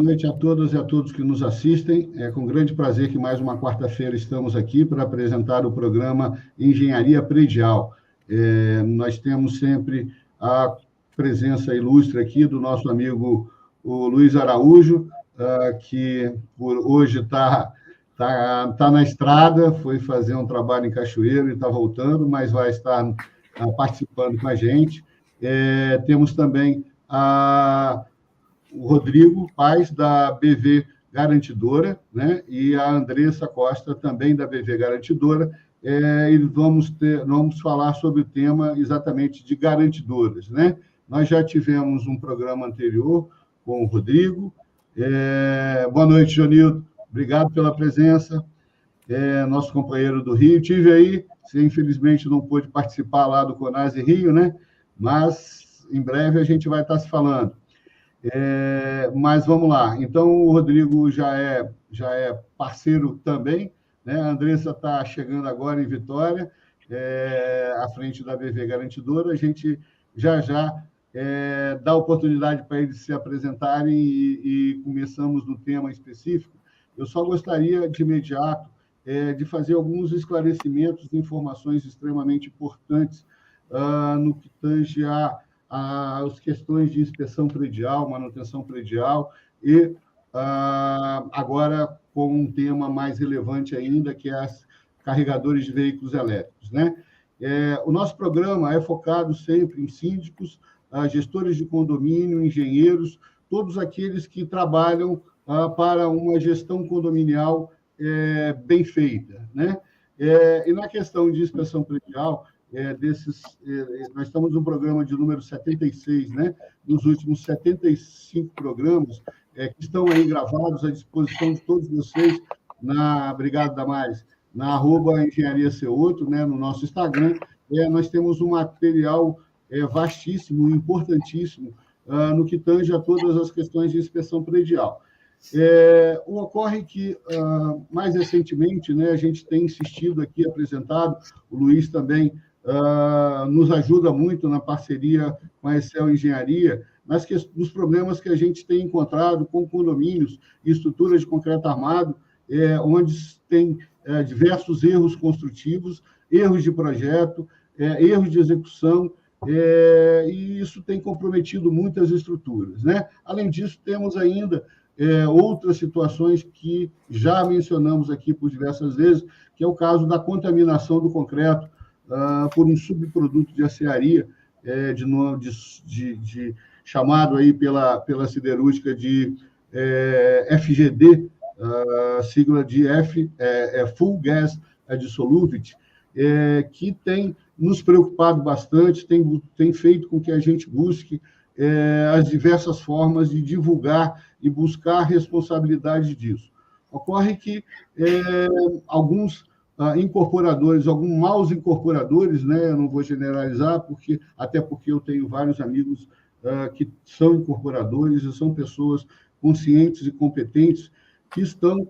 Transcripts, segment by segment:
noite a todas e a todos que nos assistem. É com grande prazer que mais uma quarta-feira estamos aqui para apresentar o programa Engenharia Predial. Nós temos sempre a presença ilustre aqui do nosso amigo o Luiz Araújo, que por hoje está na estrada, foi fazer um trabalho em Cachoeiro e está voltando, mas vai estar participando com a gente. Temos também o Rodrigo Paes, da BV Garantidora, né? E a Andressa Costa, também da BV Garantidora, e vamos falar sobre o tema exatamente de garantidoras, né? Nós já tivemos um programa anterior com o Rodrigo. Boa noite, Jonildo. Obrigado pela presença. Nosso companheiro do Rio. Tive aí, você infelizmente não pôde participar lá do Conase Rio, né? Mas em breve a gente vai estar se falando. Mas vamos lá. Então, o Rodrigo já é parceiro também, né? A Andressa está chegando agora em Vitória, à frente da BV Garantidora. A gente já dá oportunidade para eles se apresentarem e começamos no tema específico. Eu só gostaria, de imediato, de fazer alguns esclarecimentos de informações extremamente importantes no que tange as questões de inspeção predial, manutenção predial, e agora com um tema mais relevante ainda, que é os carregadores de veículos elétricos, né? O nosso programa é focado sempre em síndicos, gestores de condomínio, engenheiros, todos aqueles que trabalham para uma gestão condominial bem feita, né? E na questão de inspeção predial, nós estamos no programa de número 76, né? Dos últimos 75 programas, que estão aí gravados à disposição de todos vocês, obrigado, Damares, na @engenharia C8, né? No nosso Instagram. Nós temos um material vastíssimo, importantíssimo, no que tange a todas as questões de inspeção predial. Ocorre que, mais recentemente, né, a gente tem insistido aqui, apresentado, o Luiz também nos ajuda muito na parceria com a Excel Engenharia, nos problemas que a gente tem encontrado com condomínios e estruturas de concreto armado, onde tem diversos erros construtivos, erros de projeto, erros de execução, e isso tem comprometido muitas estruturas, né? Além disso, temos ainda outras situações que já mencionamos aqui por diversas vezes, que é o caso da contaminação do concreto por um subproduto de aciaria, chamado aí pela siderúrgica de FGD, sigla de Full Gas Dissolvent, que tem nos preocupado bastante, tem feito com que a gente busque as diversas formas de divulgar e buscar a responsabilidade disso. Ocorre que alguns incorporadores, alguns maus incorporadores, né, eu não vou generalizar, até porque eu tenho vários amigos que são incorporadores e são pessoas conscientes e competentes que estão,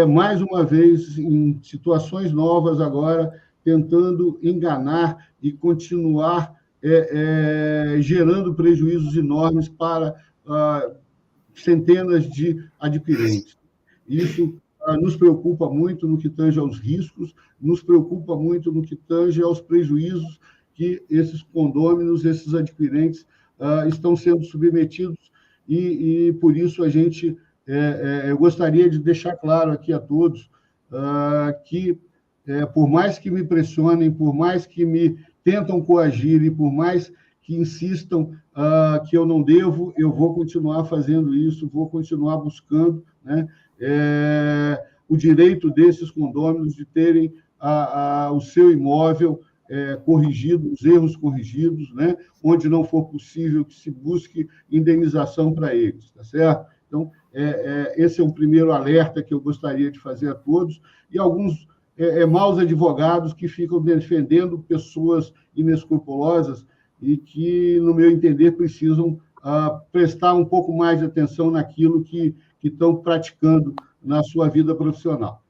mais uma vez, em situações novas agora, tentando enganar e continuar gerando prejuízos enormes para centenas de adquirentes. Isso nos preocupa muito no que tange aos riscos, nos preocupa muito no que tange aos prejuízos que esses condôminos, esses adquirentes estão sendo submetidos, e por isso a gente eu gostaria de deixar claro aqui a todos que, por mais que me pressionem, por mais que me tentam coagir e por mais que insistam que eu não devo, eu vou continuar fazendo isso, vou continuar buscando, né, o direito desses condôminos de terem o seu imóvel corrigido, os erros corrigidos, né, onde não for possível que se busque indenização para eles, tá certo? Então, esse é um primeiro alerta que eu gostaria de fazer a todos, e alguns maus advogados que ficam defendendo pessoas inescrupulosas e que, no meu entender, precisam prestar um pouco mais de atenção naquilo que estão praticando na sua vida profissional.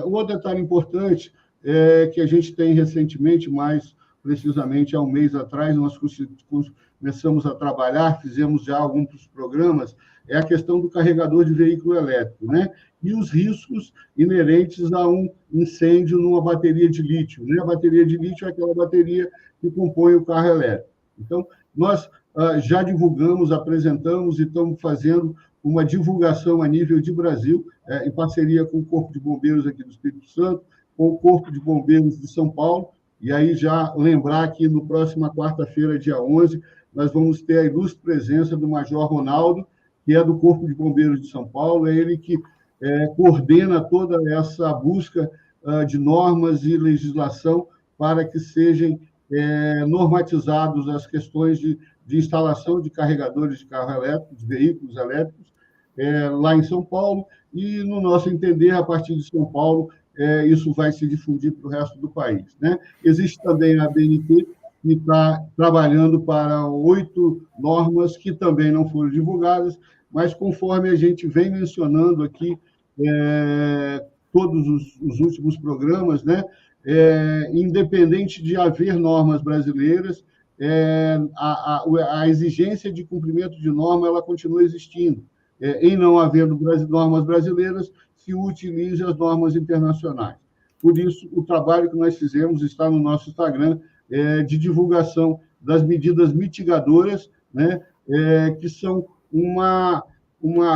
Um outro detalhe importante é que a gente tem recentemente mais precisamente há um mês atrás, nós começamos a trabalhar, fizemos já alguns programas, é a questão do carregador de veículo elétrico, né? E os riscos inerentes a um incêndio numa bateria de lítio, né? A bateria de lítio é aquela bateria que compõe o carro elétrico. Então, nós já divulgamos, apresentamos e estamos fazendo uma divulgação a nível de Brasil, em parceria com o Corpo de Bombeiros aqui do Espírito Santo, com o Corpo de Bombeiros de São Paulo, e aí já lembrar que no próxima quarta-feira, dia 11, nós vamos ter a ilustre presença do Major Ronaldo, que é do Corpo de Bombeiros de São Paulo, é ele que coordena toda essa busca de normas e legislação para que sejam normatizados as questões de instalação de carregadores de carro elétrico, de veículos elétricos, lá em São Paulo, e, no nosso entender, a partir de São Paulo, isso vai se difundir para o resto do país, né? Existe também a ABNT, que está trabalhando para 8 normas que também não foram divulgadas, mas conforme a gente vem mencionando aqui, todos os últimos programas, né? Independente de haver normas brasileiras, a exigência de cumprimento de norma ela continua existindo. Em não havendo normas brasileiras, se utiliza as normas internacionais. Por isso, o trabalho que nós fizemos está no nosso Instagram, de divulgação das medidas mitigadoras, né, que são uma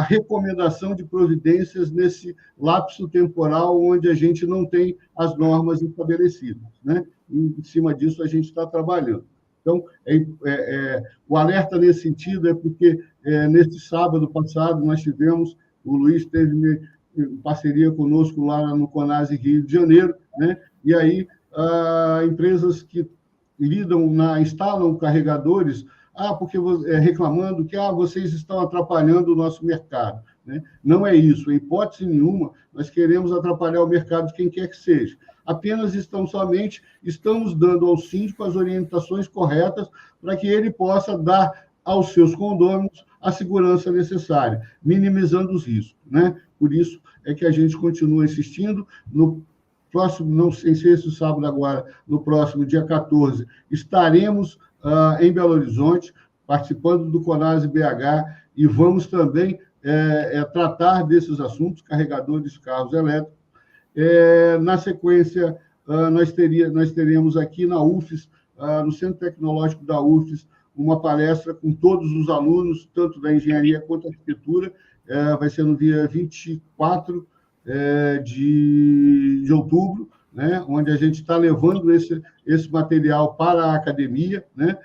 recomendação de providências nesse lapso temporal onde a gente não tem as normas estabelecidas, né? Em cima disso, a gente está trabalhando. Então, o alerta nesse sentido é porque, nesse sábado passado, nós tivemos, o Luiz teve em parceria conosco lá no CONASE Rio de Janeiro, né? E aí, empresas que instalam carregadores, porque reclamando que vocês estão atrapalhando o nosso mercado, né? Não é isso, em hipótese nenhuma, nós queremos atrapalhar o mercado de quem quer que seja. Apenas estamos dando ao síndico as orientações corretas para que ele possa dar aos seus condôminos a segurança necessária, minimizando os riscos, né? Por isso é que a gente continua insistindo. No próximo, não sei se esse sábado agora, no próximo dia 14, estaremos em Belo Horizonte, participando do CONASE BH, e vamos também tratar desses assuntos, carregadores de carros elétricos. Na sequência, nós teremos aqui na UFES, no Centro Tecnológico da UFES, uma palestra com todos os alunos, tanto da engenharia quanto da arquitetura. Vai ser no dia 24 de outubro, né, onde a gente está levando esse material para a academia, né?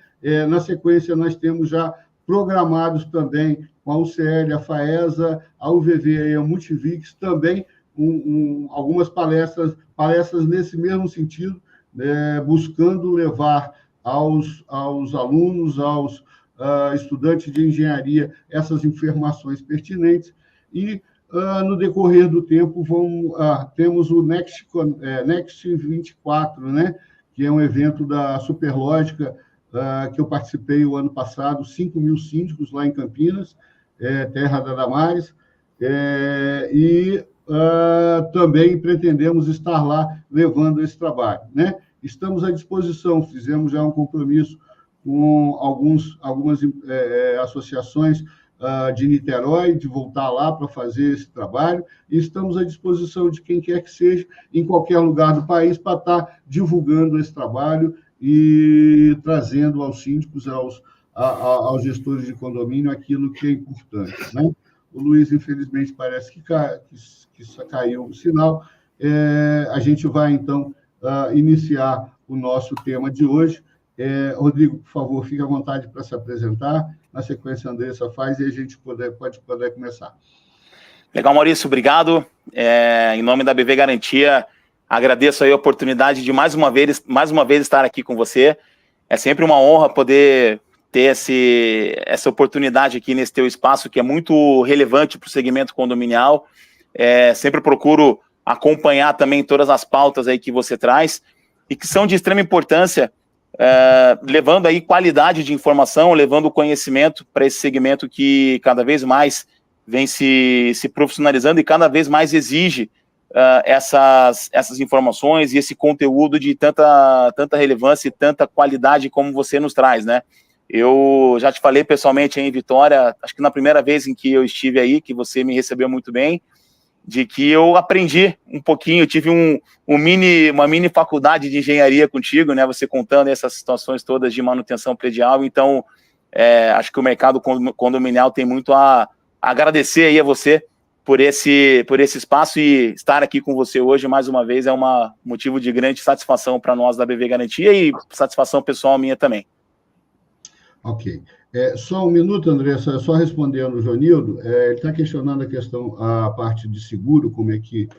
Na sequência, nós temos já programados também com a UCL, a FAESA, a UVV e a Multivix também algumas palestras nesse mesmo sentido, buscando levar aos alunos, aos estudantes de engenharia, essas informações pertinentes. E, no decorrer do tempo, temos o Next 24, né, que é um evento da Superlógica, que eu participei o ano passado, 5.000 síndicos lá em Campinas, terra da Damares, e também pretendemos estar lá levando esse trabalho, né? Estamos à disposição, fizemos já um compromisso com algumas associações de Niterói, de voltar lá para fazer esse trabalho, e estamos à disposição de quem quer que seja, em qualquer lugar do país, para estar divulgando esse trabalho e trazendo aos síndicos, aos gestores de condomínio, aquilo que é importante, né? O Luiz, infelizmente, parece que caiu o sinal. A gente vai, então, iniciar o nosso tema de hoje. Rodrigo, por favor, fique à vontade para se apresentar. Na sequência, a Andressa faz e a gente pode começar. Legal, Maurício, obrigado. Em nome da BV Garantia, agradeço aí a oportunidade de mais uma vez estar aqui com você. É sempre uma honra poder ter essa oportunidade aqui nesse teu espaço, que é muito relevante para o segmento condominial. Sempre procuro acompanhar também todas as pautas aí que você traz, e que são de extrema importância, levando aí qualidade de informação, levando conhecimento para esse segmento que cada vez mais vem se profissionalizando e cada vez mais exige essas informações e esse conteúdo de tanta relevância e tanta qualidade como você nos traz, né? Eu já te falei pessoalmente aí em Vitória, acho que na primeira vez em que eu estive aí, que você me recebeu muito bem, de que eu aprendi um pouquinho, tive uma mini faculdade de engenharia contigo, né? Você contando essas situações todas de manutenção predial. Então, acho que o mercado condominial tem muito a agradecer aí a você por esse espaço, e estar aqui com você hoje mais uma vez é um motivo de grande satisfação para nós da BV Garantia e satisfação pessoal minha também. Ok. Só um minuto, Andressa, só respondendo o Jonildo, ele está questionando a parte de seguro, como é que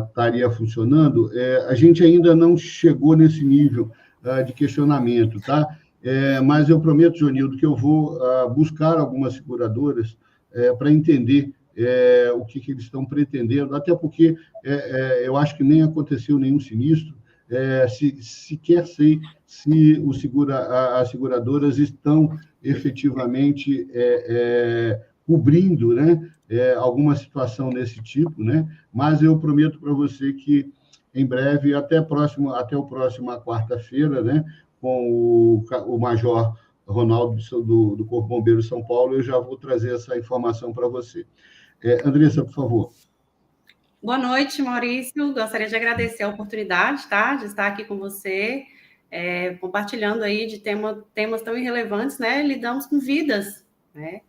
estaria funcionando. A gente ainda não chegou nesse nível de questionamento, tá? Mas eu prometo, Jonildo, que eu vou buscar algumas seguradoras para entender o que eles estão pretendendo, até porque eu acho que nem aconteceu nenhum sinistro, sequer sei se as seguradoras estão efetivamente cobrindo, né, alguma situação desse tipo, né? Mas eu prometo para você que em breve, até a próxima quarta-feira, né, com o Major Ronaldo do Corpo Bombeiro de São Paulo, eu já vou trazer essa informação para você. Andressa, por favor. Boa noite, Maurício. Gostaria de agradecer a oportunidade, tá, de estar aqui com você, compartilhando aí de temas tão irrelevantes, né? Lidamos com vidas, né?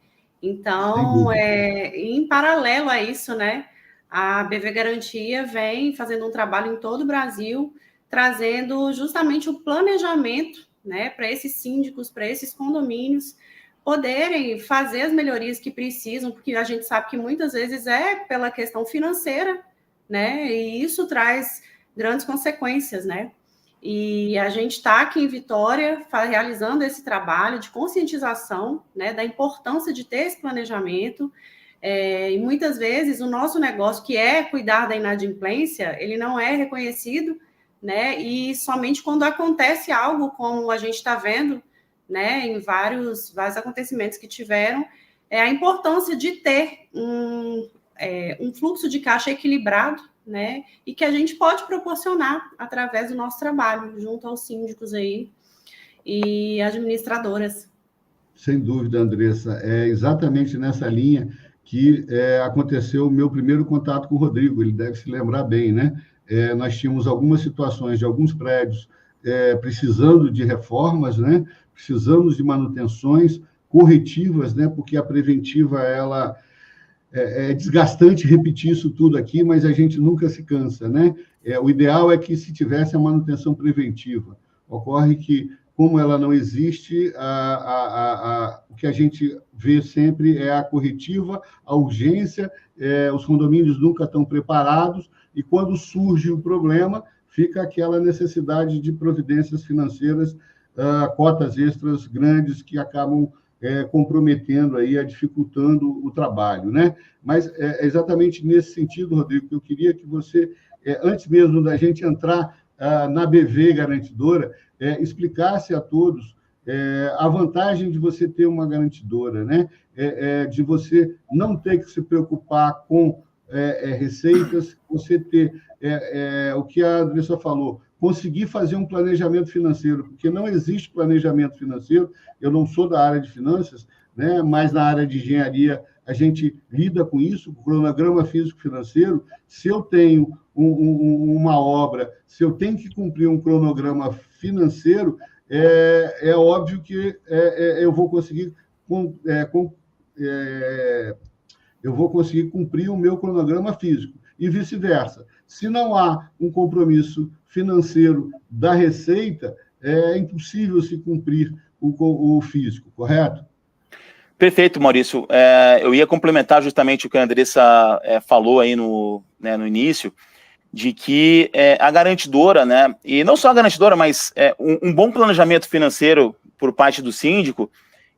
Então, em paralelo a isso, né, a BV Garantia vem fazendo um trabalho em todo o Brasil, trazendo justamente o planejamento, né, para esses síndicos, para esses condomínios, poderem fazer as melhorias que precisam, porque a gente sabe que muitas vezes é pela questão financeira, né? E isso traz grandes consequências, né? E a gente está aqui em Vitória realizando esse trabalho de conscientização, né, da importância de ter esse planejamento. E muitas vezes o nosso negócio, que é cuidar da inadimplência, ele não é reconhecido, né? E somente quando acontece algo como a gente está vendo, né, em vários acontecimentos que tiveram, a importância de ter um fluxo de caixa equilibrado, né, e que a gente pode proporcionar através do nosso trabalho, junto aos síndicos aí e administradoras. Sem dúvida, Andressa, é exatamente nessa linha que aconteceu o meu primeiro contato com o Rodrigo, ele deve se lembrar bem, né? Nós tínhamos algumas situações de alguns prédios precisando de reformas, né? Precisamos de manutenções corretivas, né? Porque a preventiva, ela é desgastante repetir isso tudo aqui, mas a gente nunca se cansa, né? O ideal é que se tivesse a manutenção preventiva. Ocorre que, como ela não existe, o que a gente vê sempre é a corretiva, a urgência, os condomínios nunca estão preparados, e quando surge o problema, fica aquela necessidade de providências financeiras, cotas extras grandes que acabam comprometendo aí, dificultando o trabalho, né? Mas é exatamente nesse sentido, Rodrigo, que eu queria que você, antes mesmo da gente entrar na BV Garantidora, explicasse a todos a vantagem de você ter uma garantidora, né? De você não ter que se preocupar com receitas, você ter o que a Andressa falou, conseguir fazer um planejamento financeiro, porque não existe planejamento financeiro. Eu não sou da área de finanças, né, mas na área de engenharia a gente lida com isso, o cronograma físico-financeiro. Se eu tenho uma obra, se eu tenho que cumprir um cronograma financeiro, é óbvio que eu vou conseguir cumprir o meu cronograma físico, e vice-versa. Se não há um compromisso financeiro da Receita, é impossível se cumprir o físico, correto? Perfeito, Maurício. Eu ia complementar justamente o que a Andressa falou aí no início, de que a garantidora, né, e não só a garantidora, mas um bom planejamento financeiro por parte do síndico,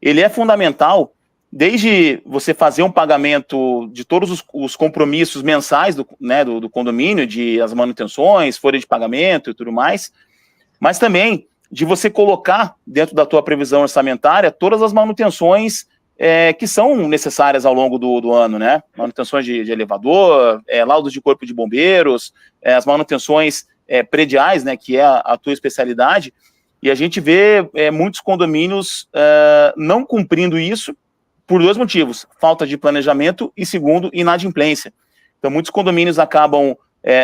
ele é fundamental, desde você fazer um pagamento de todos os compromissos mensais do condomínio, de as manutenções, folha de pagamento e tudo mais, mas também de você colocar dentro da tua previsão orçamentária todas as manutenções que são necessárias ao longo do ano, né? Manutenções de elevador, laudos de corpo de bombeiros, as manutenções prediais, né, que é a tua especialidade, e a gente vê muitos condomínios não cumprindo isso por 2 motivos: falta de planejamento e, segundo, inadimplência. Então, muitos condomínios acabam,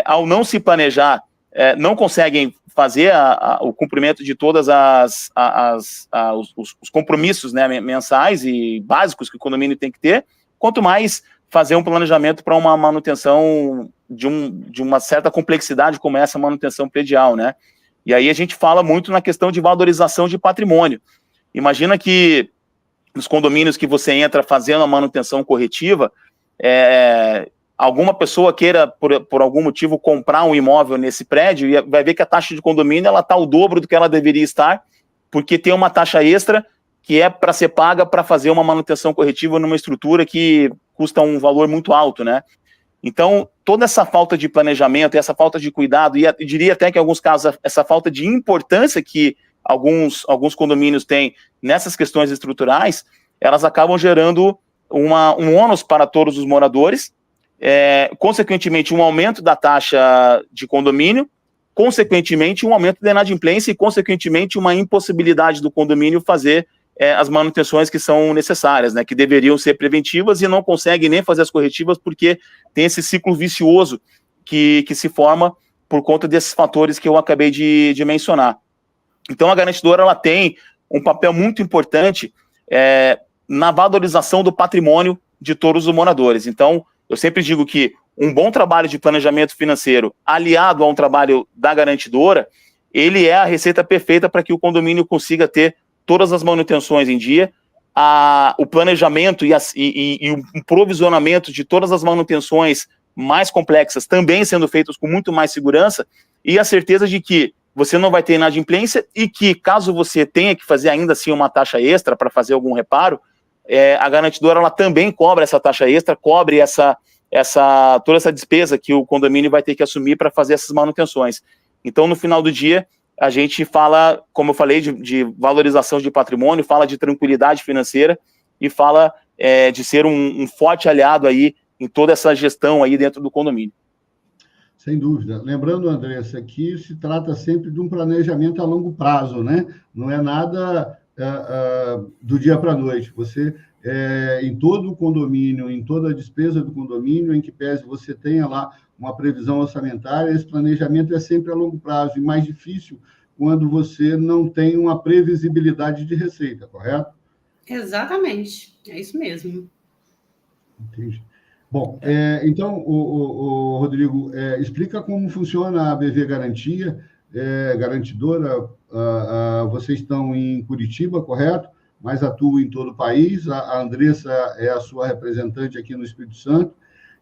ao não se planejar, não conseguem fazer o cumprimento de todas os compromissos, né, mensais e básicos que o condomínio tem que ter, quanto mais fazer um planejamento para uma manutenção de uma certa complexidade como essa manutenção predial, né? E aí a gente fala muito na questão de valorização de patrimônio. Imagina que nos condomínios que você entra fazendo a manutenção corretiva, alguma pessoa queira, por algum motivo, comprar um imóvel nesse prédio e vai ver que a taxa de condomínio está o dobro do que ela deveria estar, porque tem uma taxa extra que é para ser paga para fazer uma manutenção corretiva numa estrutura que custa um valor muito alto, né? Então, toda essa falta de planejamento, essa falta de cuidado, e diria até que em alguns casos essa falta de importância que alguns condomínios têm nessas questões estruturais, elas acabam gerando um ônus para todos os moradores, consequentemente um aumento da taxa de condomínio, consequentemente um aumento da inadimplência e consequentemente uma impossibilidade do condomínio fazer as manutenções que são necessárias, né, que deveriam ser preventivas e não conseguem nem fazer as corretivas porque tem esse ciclo vicioso que se forma por conta desses fatores que eu acabei de mencionar. Então a garantidora ela tem um papel muito importante na valorização do patrimônio de todos os moradores. Então eu sempre digo que um bom trabalho de planejamento financeiro aliado a um trabalho da garantidora, ele é a receita perfeita para que o condomínio consiga ter todas as manutenções em dia, o planejamento e o provisionamento de todas as manutenções mais complexas também sendo feitos com muito mais segurança, e a certeza de que você não vai ter inadimplência e que, caso você tenha que fazer ainda assim uma taxa extra para fazer algum reparo, a garantidora ela também cobra essa taxa extra, cobre toda essa despesa que o condomínio vai ter que assumir para fazer essas manutenções. Então, no final do dia, a gente fala, como eu falei, de valorização de patrimônio, fala de tranquilidade financeira e fala de ser um forte aliado aí em toda essa gestão aí dentro do condomínio. Sem dúvida. Lembrando, Andressa, que se trata sempre de um planejamento a longo prazo, né? Não é nada do dia para a noite. Você, em todo o condomínio, em toda a despesa do condomínio, em que pese você tenha lá uma previsão orçamentária, esse planejamento é sempre a longo prazo e mais difícil quando você não tem uma previsibilidade de receita, correto? Exatamente, é isso mesmo. Entendi. Bom, então, o Rodrigo, explica como funciona a BV Garantia, garantidora. Vocês estão em Curitiba, correto? Mas atuam em todo o país. A Andressa é a sua representante aqui no Espírito Santo.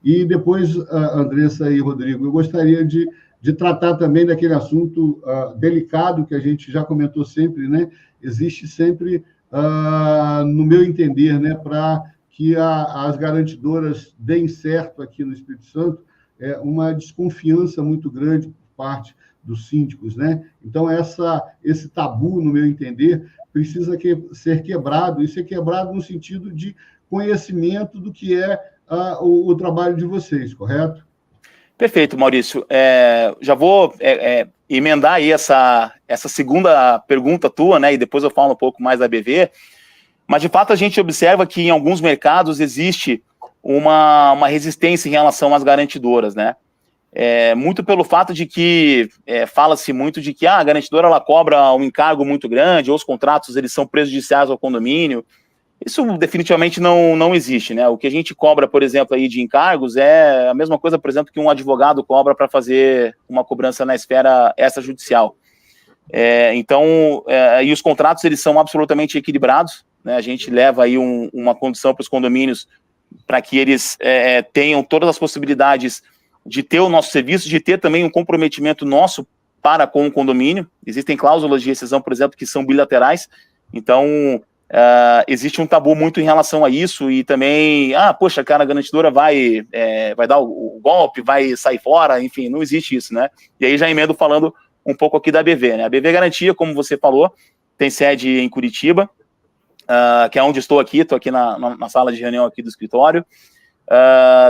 E depois, Andressa e Rodrigo, eu gostaria de tratar também daquele assunto delicado que a gente já comentou sempre, né? Existe sempre, no meu entender, né, para que as garantidoras deem certo aqui no Espírito Santo, uma desconfiança muito grande por parte dos síndicos, né? Então, esse tabu, no meu entender, precisa ser quebrado, e ser quebrado no sentido de conhecimento do que é o trabalho de vocês, correto? Perfeito, Maurício. Já vou emendar aí essa segunda pergunta tua, né? E depois eu falo um pouco mais da BV. Mas, de fato, a gente observa que em alguns mercados existe uma resistência em relação às garantidoras, né? Muito pelo fato de que fala-se muito de que a garantidora ela cobra um encargo muito grande, ou os contratos eles são prejudiciais ao condomínio. Isso definitivamente não existe, né? O que a gente cobra, por exemplo, aí de encargos é a mesma coisa, por exemplo, que um advogado cobra para fazer uma cobrança na esfera extrajudicial. Então, e os contratos eles são absolutamente equilibrados, né? A gente leva aí uma condição para os condomínios para que eles tenham todas as possibilidades de ter o nosso serviço, de ter também um comprometimento nosso para com o condomínio. Existem cláusulas de rescisão, por exemplo, que são bilaterais. Então, existe um tabu muito em relação a isso, e também, poxa, cara, a garantidora vai dar o golpe, vai sair fora, enfim, não existe isso, né? E aí já emendo falando um pouco aqui da BV, né? A BV Garantia, como você falou, tem sede em Curitiba. que é onde estou aqui na sala de reunião aqui do escritório.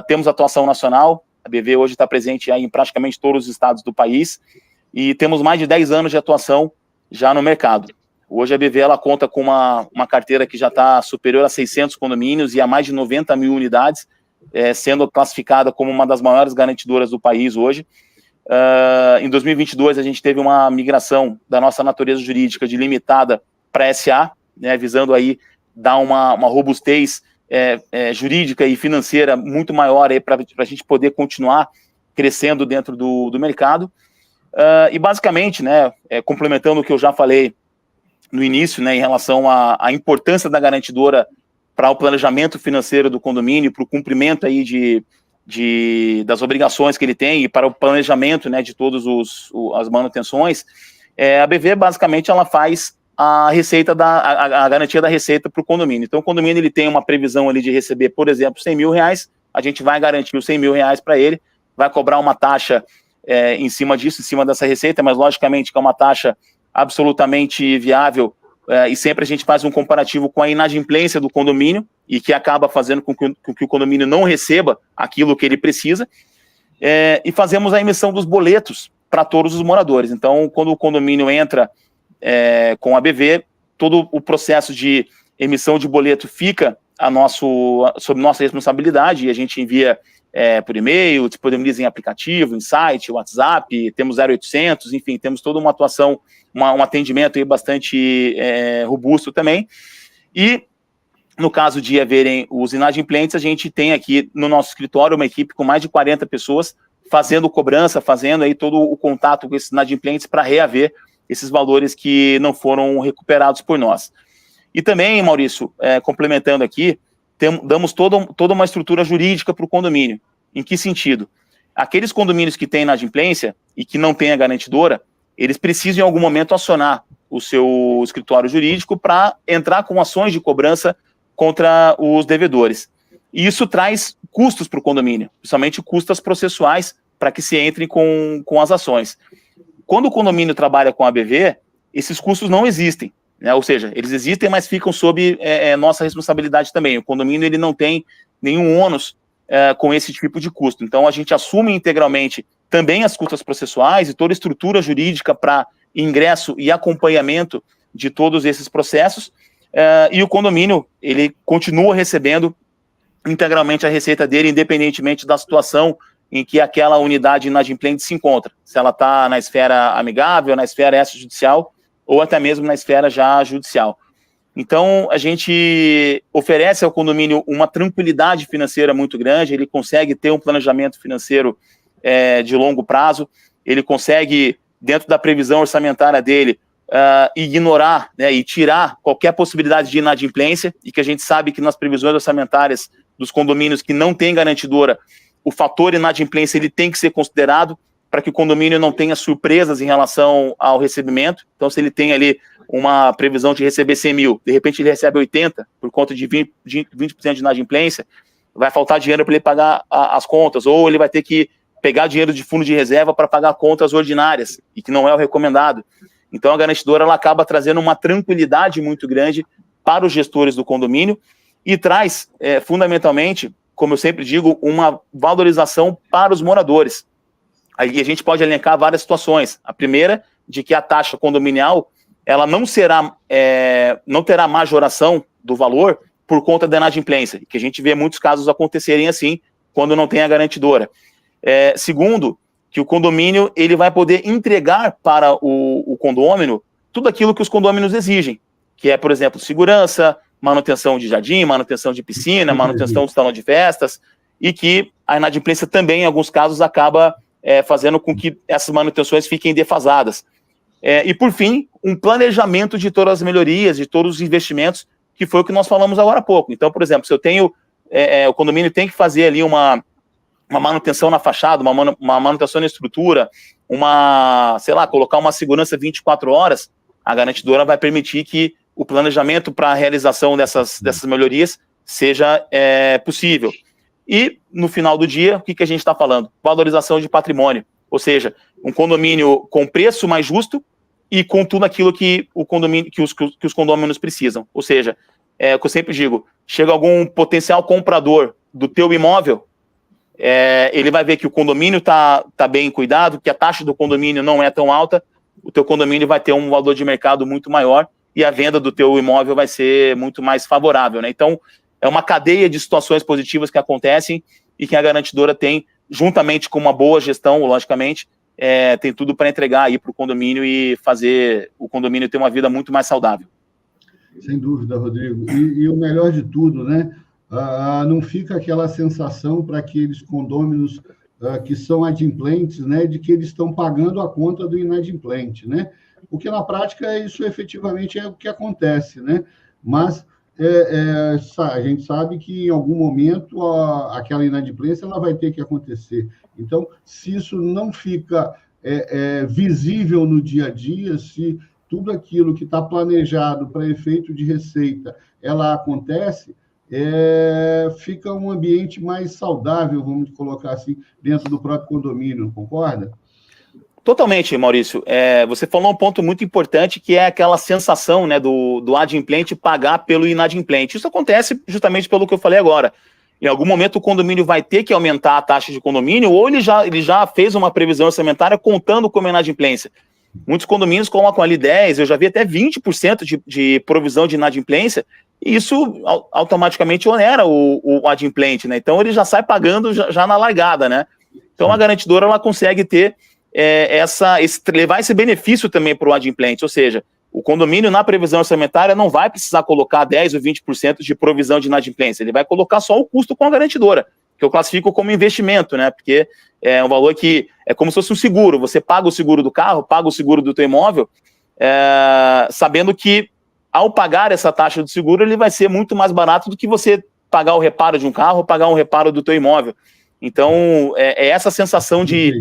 Temos atuação nacional, a BV hoje está presente aí em praticamente todos os estados do país, e temos mais de 10 anos de atuação já no mercado. Hoje a BV ela conta com uma carteira que já está superior a 600 condomínios e a mais de 90 mil unidades, sendo classificada como uma das maiores garantidoras do país hoje. Em 2022, a gente teve uma migração da nossa natureza jurídica de limitada para SA, né, visando aí dar uma robustez jurídica e financeira muito maior para a gente poder continuar crescendo dentro do mercado. E basicamente, né, complementando o que eu já falei no início, né, em relação à importância da garantidora para o planejamento financeiro do condomínio, para o cumprimento aí das obrigações que ele tem e para o planejamento, né, de todas as manutenções, a BV basicamente ela faz a receita a garantia da receita para o condomínio. Então o condomínio ele tem uma previsão ali de receber, por exemplo, R$100.000, a gente vai garantir os R$100.000 para ele, vai cobrar uma taxa em cima disso, em cima dessa receita, mas logicamente que é uma taxa absolutamente viável, e sempre a gente faz um comparativo com a inadimplência do condomínio, e que acaba fazendo com que o condomínio não receba aquilo que ele precisa, e fazemos a emissão dos boletos para todos os moradores. Então, quando o condomínio entra com a BV, todo o processo de emissão de boleto fica sob nossa responsabilidade, e a gente envia por e-mail, disponibiliza em aplicativo, em site, WhatsApp, temos 0800, enfim, temos toda uma atuação, um atendimento aí bastante robusto também. E no caso de haverem os inadimplentes, a gente tem aqui no nosso escritório uma equipe com mais de 40 pessoas fazendo cobrança, fazendo aí todo o contato com esses inadimplentes para reaver esses valores que não foram recuperados por nós. E também, Maurício, complementando aqui, damos toda uma estrutura jurídica para o condomínio. Em que sentido? Aqueles condomínios que têm inadimplência e que não têm a garantidora, eles precisam em algum momento acionar o seu escritório jurídico para entrar com ações de cobrança contra os devedores. E isso traz custos para o condomínio, principalmente custos processuais, para que se entre com as ações. Quando o condomínio trabalha com a BV, esses custos não existem, né? Ou seja, eles existem, mas ficam sob nossa responsabilidade também. O condomínio ele não tem nenhum ônus com esse tipo de custo. Então, a gente assume integralmente também as custas processuais e toda a estrutura jurídica para ingresso e acompanhamento de todos esses processos, e o condomínio ele continua recebendo integralmente a receita dele, independentemente da situação em que aquela unidade inadimplente se encontra, se ela está na esfera amigável, na esfera extrajudicial, ou até mesmo na esfera já judicial. Então, a gente oferece ao condomínio uma tranquilidade financeira muito grande, ele consegue ter um planejamento financeiro de longo prazo, ele consegue, dentro da previsão orçamentária dele, ignorar, né, e tirar qualquer possibilidade de inadimplência, e que a gente sabe que nas previsões orçamentárias dos condomínios que não têm garantidora, o fator inadimplência ele tem que ser considerado para que o condomínio não tenha surpresas em relação ao recebimento. Então, se ele tem ali uma previsão de receber 100 mil, de repente ele recebe 80 por conta de 20% de inadimplência, vai faltar dinheiro para ele pagar as contas, ou ele vai ter que pegar dinheiro de fundo de reserva para pagar contas ordinárias, e que não é o recomendado. Então, a garantidora ela acaba trazendo uma tranquilidade muito grande para os gestores do condomínio e traz, fundamentalmente, como eu sempre digo, uma valorização para os moradores. Aí a gente pode elencar várias situações. A primeira, de que a taxa condominial ela não terá majoração do valor por conta da inadimplência, que a gente vê muitos casos acontecerem assim, quando não tem a garantidora. Segundo, que o condomínio ele vai poder entregar para o condômino tudo aquilo que os condôminos exigem, que é, por exemplo, segurança, manutenção de jardim, manutenção de piscina, manutenção do salão de festas, e que a inadimplência também, em alguns casos, acaba fazendo com que essas manutenções fiquem defasadas. E, por fim, um planejamento de todas as melhorias, de todos os investimentos, que foi o que nós falamos agora há pouco. Então, por exemplo, se eu tenho, o condomínio tem que fazer ali uma manutenção na fachada, uma manutenção na estrutura, colocar uma segurança 24 horas, a garantidora vai permitir que o planejamento para a realização dessas melhorias seja possível. E, no final do dia, o que a gente está falando? Valorização de patrimônio, ou seja, um condomínio com preço mais justo e com tudo aquilo que os condôminos precisam. Ou seja, o que eu sempre digo, chega algum potencial comprador do teu imóvel, ele vai ver que o condomínio tá bem cuidado, que a taxa do condomínio não é tão alta, o teu condomínio vai ter um valor de mercado muito maior e a venda do teu imóvel vai ser muito mais favorável, né? Então, é uma cadeia de situações positivas que acontecem e que a garantidora tem, juntamente com uma boa gestão, logicamente, tem tudo para entregar aí para o condomínio e fazer o condomínio ter uma vida muito mais saudável. Sem dúvida, Rodrigo. E o melhor de tudo, né? Não fica aquela sensação para aqueles condôminos que são adimplentes, né, de que eles estão pagando a conta do inadimplente, né? Porque na prática isso efetivamente é o que acontece, né? Mas a gente sabe que em algum momento aquela inadimplência ela vai ter que acontecer. Então, se isso não fica visível no dia a dia, se tudo aquilo que está planejado para efeito de receita, ela acontece, fica um ambiente mais saudável, vamos colocar assim, dentro do próprio condomínio, não concorda? Totalmente, Maurício. Você falou um ponto muito importante, que é aquela sensação, né, do adimplente pagar pelo inadimplente. Isso acontece justamente pelo que eu falei agora. Em algum momento o condomínio vai ter que aumentar a taxa de condomínio, ou ele já fez uma previsão orçamentária contando com a inadimplência. Muitos condomínios colocam ali 10%, eu já vi até 20% de provisão de inadimplência, e isso automaticamente onera o adimplente, né? Então ele já sai pagando já na largada, né? Então a garantidora ela consegue ter levar esse benefício também para o adimplente, ou seja, o condomínio na previsão orçamentária não vai precisar colocar 10% ou 20% de provisão de inadimplência, ele vai colocar só o custo com a garantidora, que eu classifico como investimento, né? Porque é um valor que é como se fosse um seguro, você paga o seguro do carro, paga o seguro do teu imóvel, sabendo que ao pagar essa taxa do seguro, ele vai ser muito mais barato do que você pagar o reparo de um carro, pagar um reparo do teu imóvel. Então, essa sensação de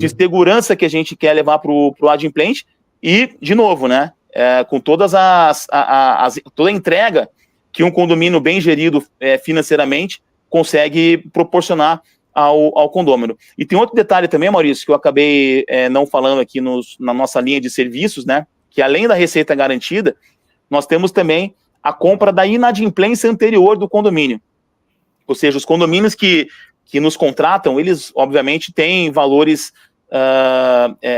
segurança que a gente quer levar para o adimplente e, de novo, né, com todas toda a entrega que um condomínio bem gerido financeiramente consegue proporcionar ao condômino. E tem outro detalhe também, Maurício, que eu acabei não falando aqui na nossa linha de serviços, né, que além da receita garantida, nós temos também a compra da inadimplência anterior do condomínio. Ou seja, os condomínios que nos contratam, eles, obviamente, têm valores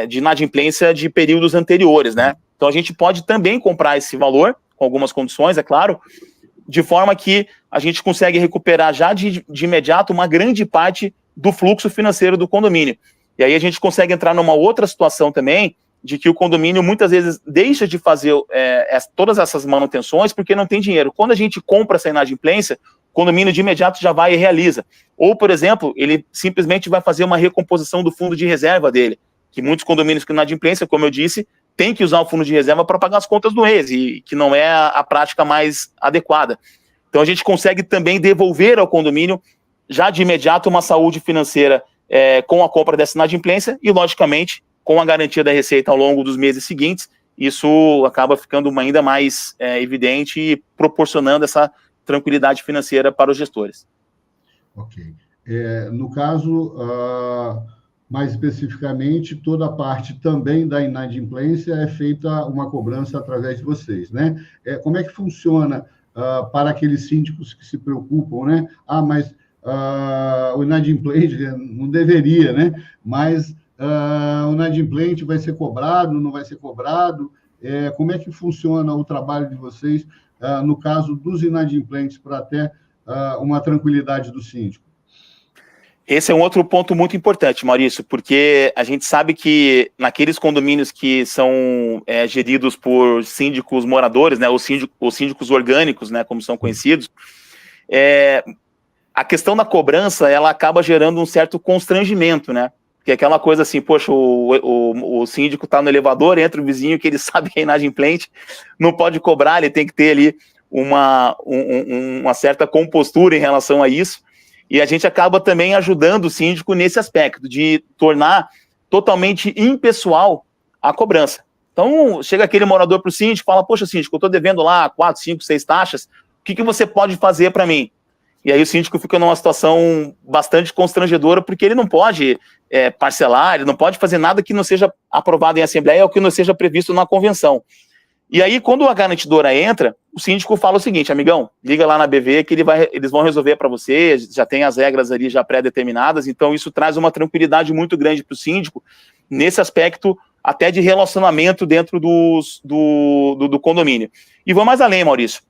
de inadimplência de períodos anteriores, né? Então, a gente pode também comprar esse valor, com algumas condições, é claro, de forma que a gente consegue recuperar já de imediato uma grande parte do fluxo financeiro do condomínio. E aí a gente consegue entrar numa outra situação também, de que o condomínio muitas vezes deixa de fazer todas essas manutenções porque não tem dinheiro. Quando a gente compra essa inadimplência, o condomínio de imediato já vai e realiza. Ou, por exemplo, ele simplesmente vai fazer uma recomposição do fundo de reserva dele, que muitos condomínios com inadimplência, como eu disse, tem que usar o fundo de reserva para pagar as contas do mês, e que não é a prática mais adequada. Então a gente consegue também devolver ao condomínio já de imediato uma saúde financeira com a compra dessa inadimplência e, logicamente, com a garantia da receita ao longo dos meses seguintes, isso acaba ficando ainda mais evidente e proporcionando essa tranquilidade financeira para os gestores. Ok. No caso, mais especificamente, toda a parte também da inadimplência é feita uma cobrança através de vocês, né? Como é que funciona para aqueles síndicos que se preocupam, né? Mas o inadimplente não deveria, né? Mas o inadimplente vai ser cobrado, não vai ser cobrado? Como é que funciona o trabalho de vocês no caso dos inadimplentes para até uma tranquilidade do síndico? Esse é um outro ponto muito importante, Maurício, porque a gente sabe que naqueles condomínios que são geridos por síndicos moradores, né, os síndicos orgânicos, né, como são conhecidos, a questão da cobrança, ela acaba gerando um certo constrangimento, né? Porque é aquela coisa assim, poxa, o síndico está no elevador, entra o vizinho que ele sabe que é inadimplente, não pode cobrar, ele tem que ter ali uma certa compostura em relação a isso, e a gente acaba também ajudando o síndico nesse aspecto, de tornar totalmente impessoal a cobrança. Então, chega aquele morador para o síndico e fala, poxa, síndico, eu estou devendo lá 4, 5, 6 taxas, o que você pode fazer para mim? E aí o síndico fica numa situação bastante constrangedora, porque ele não pode parcelar, ele não pode fazer nada que não seja aprovado em assembleia ou que não seja previsto na convenção. E aí, quando a garantidora entra, o síndico fala o seguinte: amigão, liga lá na BV que eles vão resolver para você, já tem as regras ali já pré-determinadas, então isso traz uma tranquilidade muito grande para o síndico, nesse aspecto até de relacionamento dentro do condomínio. E vou mais além, Maurício.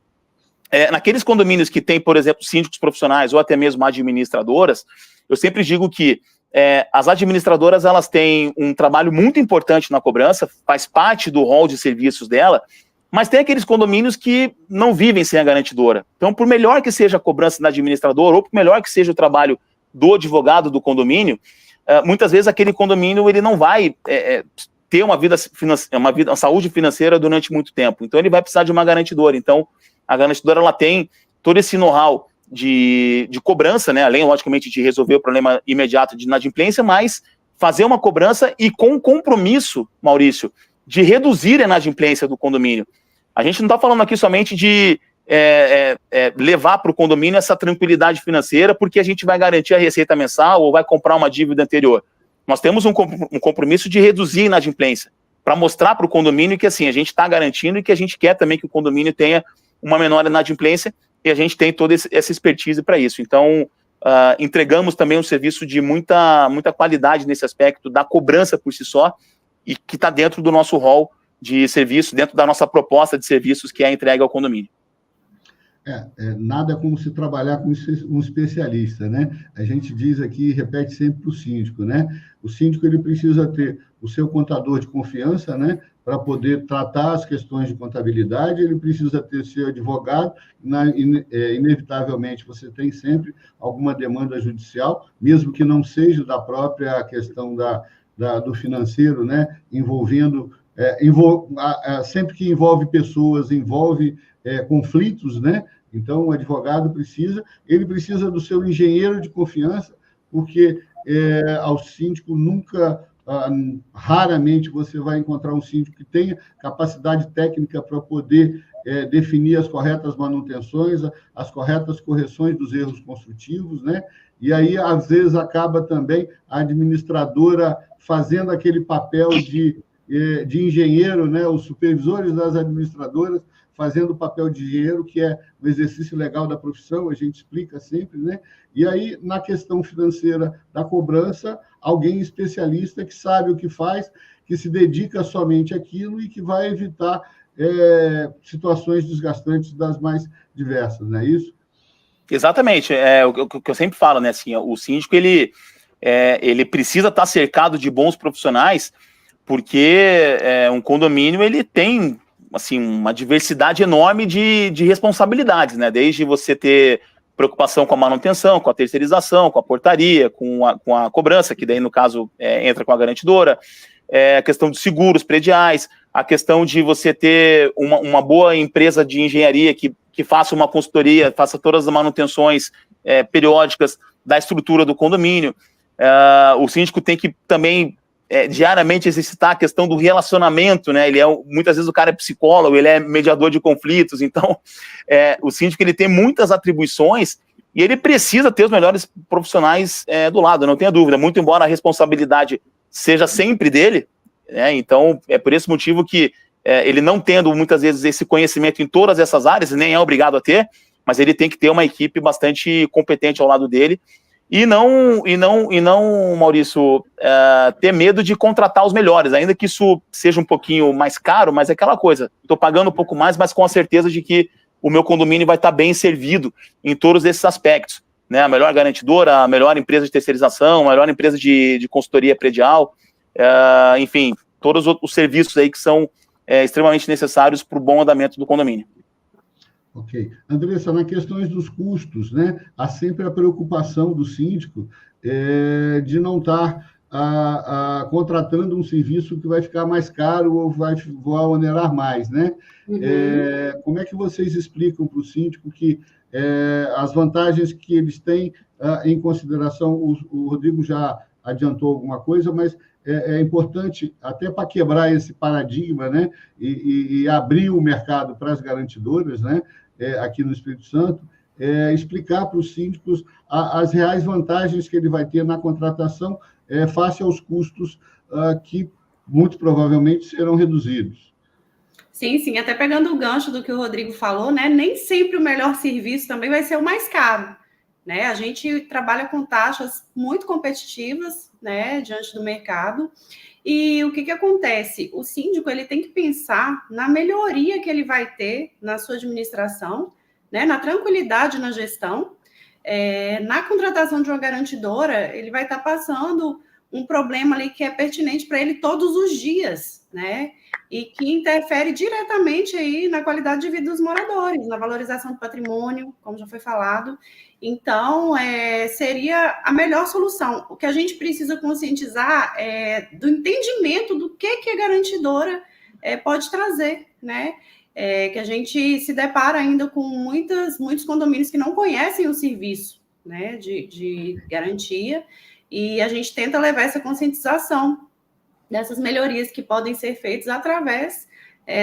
Naqueles condomínios que tem, por exemplo, síndicos profissionais ou até mesmo administradoras, eu sempre digo que as administradoras, elas têm um trabalho muito importante na cobrança, faz parte do rol de serviços dela, mas tem aqueles condomínios que não vivem sem a garantidora. Então, por melhor que seja a cobrança da administradora, ou por melhor que seja o trabalho do advogado do condomínio, muitas vezes aquele condomínio ele não vai ter uma saúde financeira durante muito tempo. Então, ele vai precisar de uma garantidora. Então, a garantidora ela tem todo esse know-how de cobrança, né? Além, logicamente, de resolver o problema imediato de inadimplência, mas fazer uma cobrança e com compromisso, Maurício, de reduzir a inadimplência do condomínio. A gente não está falando aqui somente de levar para o condomínio essa tranquilidade financeira porque a gente vai garantir a receita mensal ou vai comprar uma dívida anterior. Nós temos um compromisso de reduzir a inadimplência, para mostrar para o condomínio que assim, a gente está garantindo e que a gente quer também que o condomínio tenha uma menor inadimplência, e a gente tem toda essa expertise para isso. Então, entregamos também um serviço de muita qualidade nesse aspecto da cobrança por si só, e que está dentro do nosso rol de serviço, dentro da nossa proposta de serviços que é a entrega ao condomínio. Nada como se trabalhar com um especialista, né? A gente diz aqui e repete sempre para o síndico, né? O síndico ele precisa ter o seu contador de confiança, né? Para poder tratar as questões de contabilidade, ele precisa ter seu advogado, inevitavelmente você tem sempre alguma demanda judicial, mesmo que não seja da própria questão do financeiro, né? Envolvendo, sempre que envolve pessoas, envolve conflitos, né? Então, o advogado precisa do seu engenheiro de confiança, porque ao síndico raramente você vai encontrar um síndico que tenha capacidade técnica para poder definir as corretas manutenções, as corretas correções dos erros construtivos, né? E aí, às vezes, acaba também a administradora fazendo aquele papel de engenheiro, né? Os supervisores das administradoras fazendo o papel de engenheiro, que é o exercício legal da profissão, a gente explica sempre, né? E aí, na questão financeira da cobrança, alguém especialista que sabe o que faz, que se dedica somente àquilo e que vai evitar situações desgastantes das mais diversas, não é isso? Exatamente, o que eu sempre falo, né? Assim, o síndico, ele precisa estar cercado de bons profissionais, porque um condomínio, ele tem assim, uma diversidade enorme de responsabilidades, né? Desde você ter preocupação com a manutenção, com a terceirização, com a portaria, com a cobrança, que daí, no caso, entra com a garantidora, a questão de seguros prediais, a questão de você ter uma boa empresa de engenharia que faça uma consultoria, faça todas as manutenções periódicas da estrutura do condomínio. O síndico tem que também diariamente exercitar a questão do relacionamento, né? Muitas vezes o cara é psicólogo, ele é mediador de conflitos, então o síndico ele tem muitas atribuições e ele precisa ter os melhores profissionais do lado, não tenha dúvida, muito embora a responsabilidade seja sempre dele, né? Então é por esse motivo que ele não tendo muitas vezes esse conhecimento em todas essas áreas, nem é obrigado a ter, mas ele tem que ter uma equipe bastante competente ao lado dele. E não, Maurício, ter medo de contratar os melhores, ainda que isso seja um pouquinho mais caro, mas é aquela coisa, estou pagando um pouco mais, mas com a certeza de que o meu condomínio vai estar bem servido em todos esses aspectos, né? A melhor garantidora, a melhor empresa de terceirização, a melhor empresa de consultoria predial, enfim, todos os serviços aí que são extremamente necessários para o bom andamento do condomínio. Ok. Andressa, nas questões dos custos, né, há sempre a preocupação do síndico de não estar contratando um serviço que vai ficar mais caro ou vai onerar mais, né? Uhum. Como é que vocês explicam para o síndico que as vantagens que eles têm em consideração, o Rodrigo já adiantou alguma coisa, mas é importante, até para quebrar esse paradigma, né, e abrir o mercado para as garantidoras, né, aqui no Espírito Santo, explicar para os síndicos as reais vantagens que ele vai ter na contratação face aos custos que muito provavelmente serão reduzidos. Sim, até pegando o gancho do que o Rodrigo falou, né? Nem sempre o melhor serviço também vai ser o mais caro, né? A gente trabalha com taxas muito competitivas, né, diante do mercado. E o que acontece? O síndico ele tem que pensar na melhoria que ele vai ter na sua administração, né, na tranquilidade na gestão. Na contratação de uma garantidora, ele vai estar passando um problema ali que é pertinente para ele todos os dias, né? E que interfere diretamente aí na qualidade de vida dos moradores, na valorização do patrimônio, como já foi falado. Então, seria a melhor solução. O que a gente precisa conscientizar é do entendimento do que a garantidora pode trazer, né? Que a gente se depara ainda com muitos condomínios que não conhecem o serviço, né, de garantia, e a gente tenta levar essa conscientização dessas melhorias que podem ser feitas através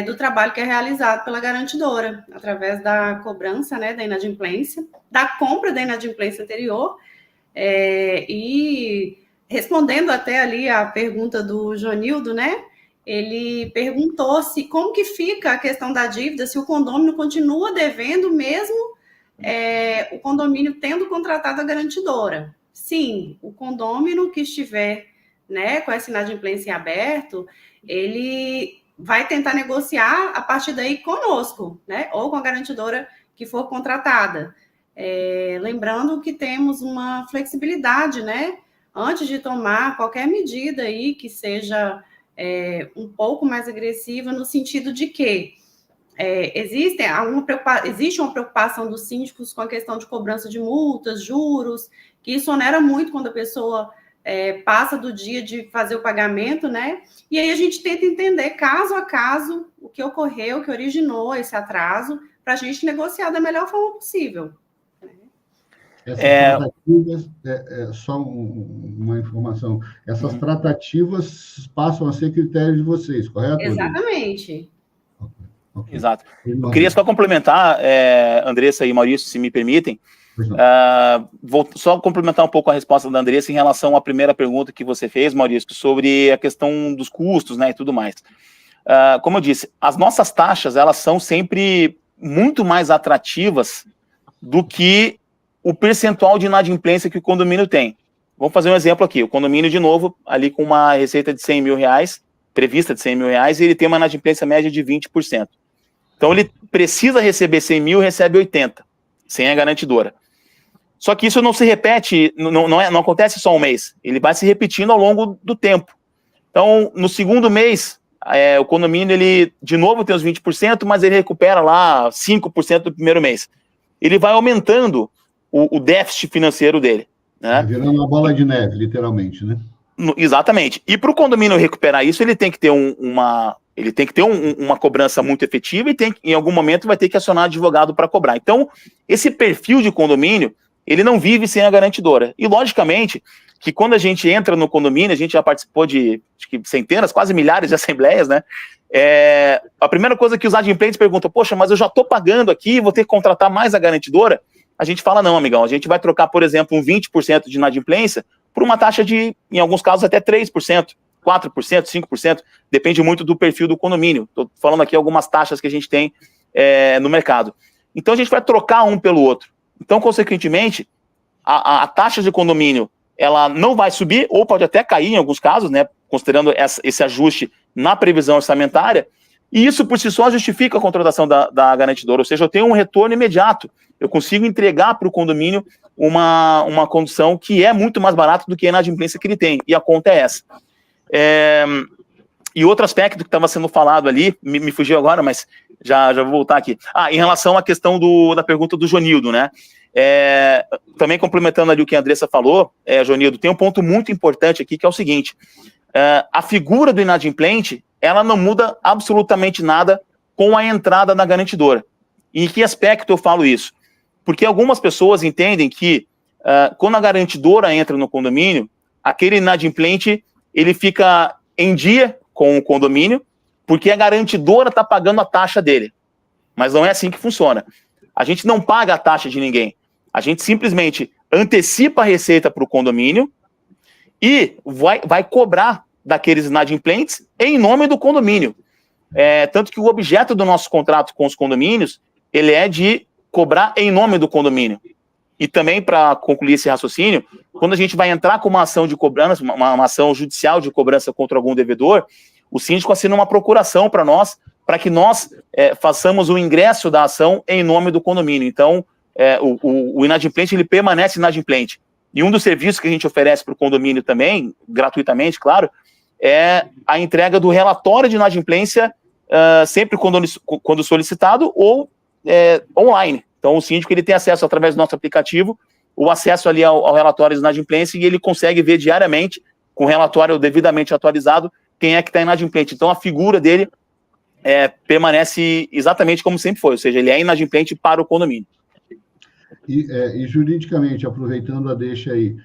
do trabalho que é realizado pela garantidora, através da cobrança, né, da inadimplência, da compra da inadimplência anterior, e respondendo até ali a pergunta do Jonildo, né, ele perguntou se como que fica a questão da dívida, se o condomínio continua devendo mesmo o condomínio tendo contratado a garantidora. Sim, o condômino que estiver, né, com essa inadimplência em aberto, ele vai tentar negociar a partir daí conosco, né, ou com a garantidora que for contratada. Lembrando que temos uma flexibilidade, né, antes de tomar qualquer medida aí que seja um pouco mais agressiva, no sentido de que existe uma preocupação dos síndicos com a questão de cobrança de multas, juros, que isso onera muito quando a pessoa passa do dia de fazer o pagamento, né? E aí a gente tenta entender, caso a caso, o que ocorreu, o que originou esse atraso, para a gente negociar da melhor forma possível. Essas tratativas, só uma informação, essas tratativas passam a ser critérios de vocês, correto? Exatamente. Okay. Exato. Eu queria só complementar, Andressa e Maurício, se me permitem, vou só complementar um pouco a resposta da Andressa em relação à primeira pergunta que você fez, Maurício, sobre a questão dos custos, né, e tudo mais. Como eu disse, as nossas taxas, elas são sempre muito mais atrativas do que o percentual de inadimplência que o condomínio tem. Vamos fazer um exemplo aqui, o condomínio, de novo, ali com uma receita de R$100 mil, prevista de R$100 mil, e ele tem uma inadimplência média de 20%. Então, ele precisa receber 100 mil, recebe 80, sem a garantidora. Só que isso não se repete, não acontece só um mês, ele vai se repetindo ao longo do tempo. Então, no segundo mês, o condomínio, ele, de novo, tem os 20%, mas ele recupera lá 5% do primeiro mês. Ele vai aumentando o déficit financeiro dele, né? Virando uma bola de neve, literalmente, né? Exatamente. E para o condomínio recuperar isso, ele tem que ter uma cobrança muito efetiva e em algum momento vai ter que acionar advogado para cobrar. Então, esse perfil de condomínio, ele não vive sem a garantidora. E, logicamente, que quando a gente entra no condomínio, a gente já participou de centenas, quase milhares de assembleias, né? A primeira coisa que os adimplentes perguntam, poxa, mas eu já estou pagando aqui, vou ter que contratar mais a garantidora? A gente fala, não, amigão, a gente vai trocar, por exemplo, um 20% de inadimplência por uma taxa de, em alguns casos, até 3%, 4%, 5%, depende muito do perfil do condomínio. Estou falando aqui algumas taxas que a gente tem no mercado. Então, a gente vai trocar um pelo outro. Então, consequentemente, a taxa de condomínio, ela não vai subir, ou pode até cair em alguns casos, né, considerando esse ajuste na previsão orçamentária, e isso, por si só, justifica a contratação da garantidora, ou seja, eu tenho um retorno imediato, eu consigo entregar para o condomínio uma condição que é muito mais barata do que a inadimplência que ele tem, e a conta é essa. E outro aspecto que estava sendo falado ali, me fugiu agora, mas já vou voltar aqui. Em relação à questão da pergunta do Jonildo, né? Também complementando ali o que a Andressa falou, Jonildo, tem um ponto muito importante aqui, que é o seguinte, a figura do inadimplente, ela não muda absolutamente nada com a entrada da garantidora. E em que aspecto eu falo isso? Porque algumas pessoas entendem que quando a garantidora entra no condomínio, aquele inadimplente, ele fica em dia com o condomínio, porque a garantidora está pagando a taxa dele. Mas não é assim que funciona. A gente não paga a taxa de ninguém. A gente simplesmente antecipa a receita para o condomínio e vai cobrar daqueles inadimplentes em nome do condomínio. tanto que o objeto do nosso contrato com os condomínios, ele é de cobrar em nome do condomínio. E também, para concluir esse raciocínio, quando a gente vai entrar com uma ação de cobrança, uma ação judicial de cobrança contra algum devedor, o síndico assina uma procuração para nós, para que nós façamos o ingresso da ação em nome do condomínio. Então, o inadimplente, ele permanece inadimplente. E um dos serviços que a gente oferece para o condomínio também, gratuitamente, claro, é a entrega do relatório de inadimplência, sempre quando solicitado, ou online. Então, o síndico, ele tem acesso, através do nosso aplicativo, o acesso ali ao relatório de inadimplência, e ele consegue ver diariamente, com o relatório devidamente atualizado, quem é que está inadimplente. Então, a figura dele permanece exatamente como sempre foi, ou seja, ele é inadimplente para o condomínio. E juridicamente, aproveitando a deixa aí,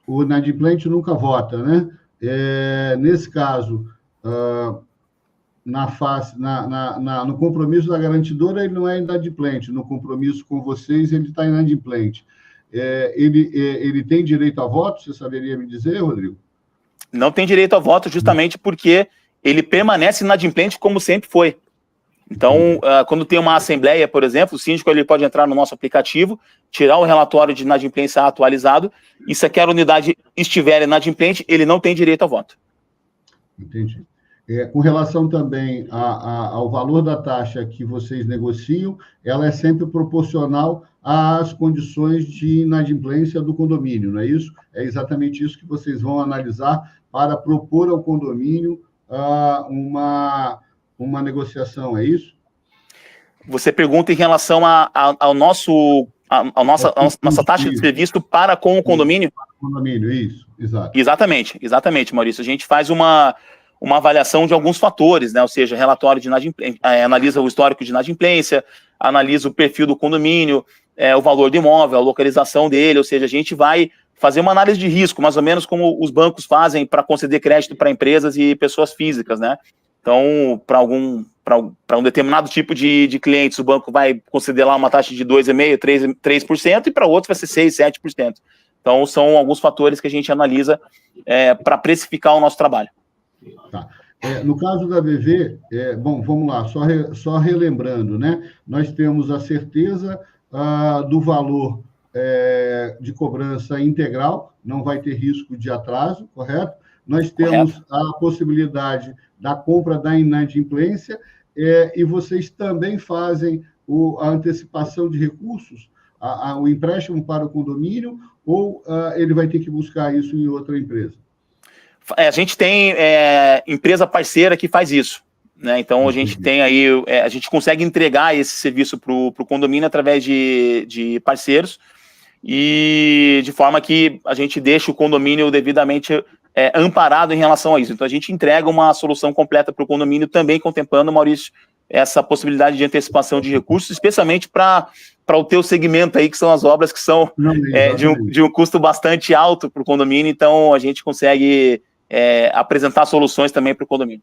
o inadimplente nunca vota, né? Nesse caso, no compromisso da garantidora, ele não é inadimplente. No compromisso com vocês, ele está inadimplente. Ele tem direito a voto? Você saberia me dizer, Rodrigo? Não tem direito a voto, justamente porque ele permanece inadimplente como sempre foi. Então, quando tem uma assembleia, por exemplo, o síndico, ele pode entrar no nosso aplicativo, tirar o relatório de inadimplência atualizado, e se aquela unidade estiver inadimplente, ele não tem direito a voto. Entendi. Com relação também ao valor da taxa que vocês negociam, ela é sempre proporcional às condições de inadimplência do condomínio, não é isso? É exatamente isso que vocês vão analisar para propor ao condomínio uma negociação, é isso? Você pergunta em relação ao nossa taxa de serviço para com o condomínio? Condomínio, isso, exato. Exatamente, Maurício. A gente faz uma avaliação de alguns fatores, né? Ou seja, relatório de inadimplência, analisa o histórico de inadimplência, analisa o perfil do condomínio, o valor do imóvel, a localização dele, ou seja, a gente vai fazer uma análise de risco, mais ou menos como os bancos fazem para conceder crédito para empresas e pessoas físicas, né? Então, para um determinado tipo de clientes, o banco vai conceder lá uma taxa de 2,5%, 3%, e para outros vai ser 6%, 7%. Então, são alguns fatores que a gente analisa para precificar o nosso trabalho. Tá. No caso da BV, bom, vamos lá, só relembrando, né? Nós temos a certeza do valor de cobrança integral, não vai ter risco de atraso, correto? Nós temos a possibilidade da compra da inadimplência, e vocês também fazem a antecipação de recursos, o empréstimo para o condomínio, ou ele vai ter que buscar isso em outra empresa? A gente tem empresa parceira que faz isso, né? Então a gente tem aí, a gente consegue entregar esse serviço para o condomínio através de parceiros, e de forma que a gente deixa o condomínio devidamente amparado em relação a isso. Então a gente entrega uma solução completa para o condomínio, também contemplando, Maurício, essa possibilidade de antecipação de recursos, especialmente para o teu segmento aí, que são as obras que são de um custo bastante alto para o condomínio. Então a gente consegue apresentar soluções também para o condomínio.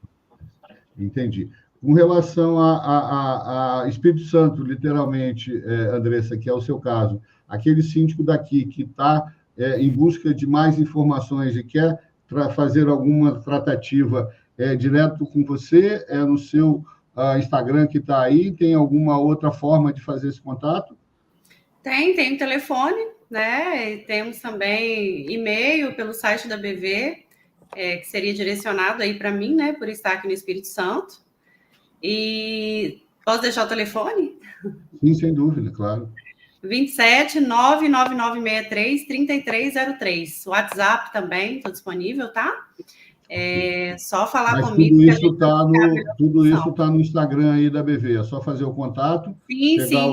Entendi. Com relação a Espírito Santo, literalmente, Andressa, que é o seu caso, aquele síndico daqui que está em busca de mais informações e quer fazer alguma tratativa direto com você, no seu Instagram que está aí, tem alguma outra forma de fazer esse contato? Tem telefone, né? E temos também e-mail pelo site da BV, que seria direcionado aí para mim, né? Por estar aqui no Espírito Santo. E posso deixar o telefone? Sim, sem dúvida, claro. 27 99963 3303. O WhatsApp também, estou disponível, tá? Só falar comigo. Tudo isso está no Instagram aí da BV. É só fazer o contato, pegar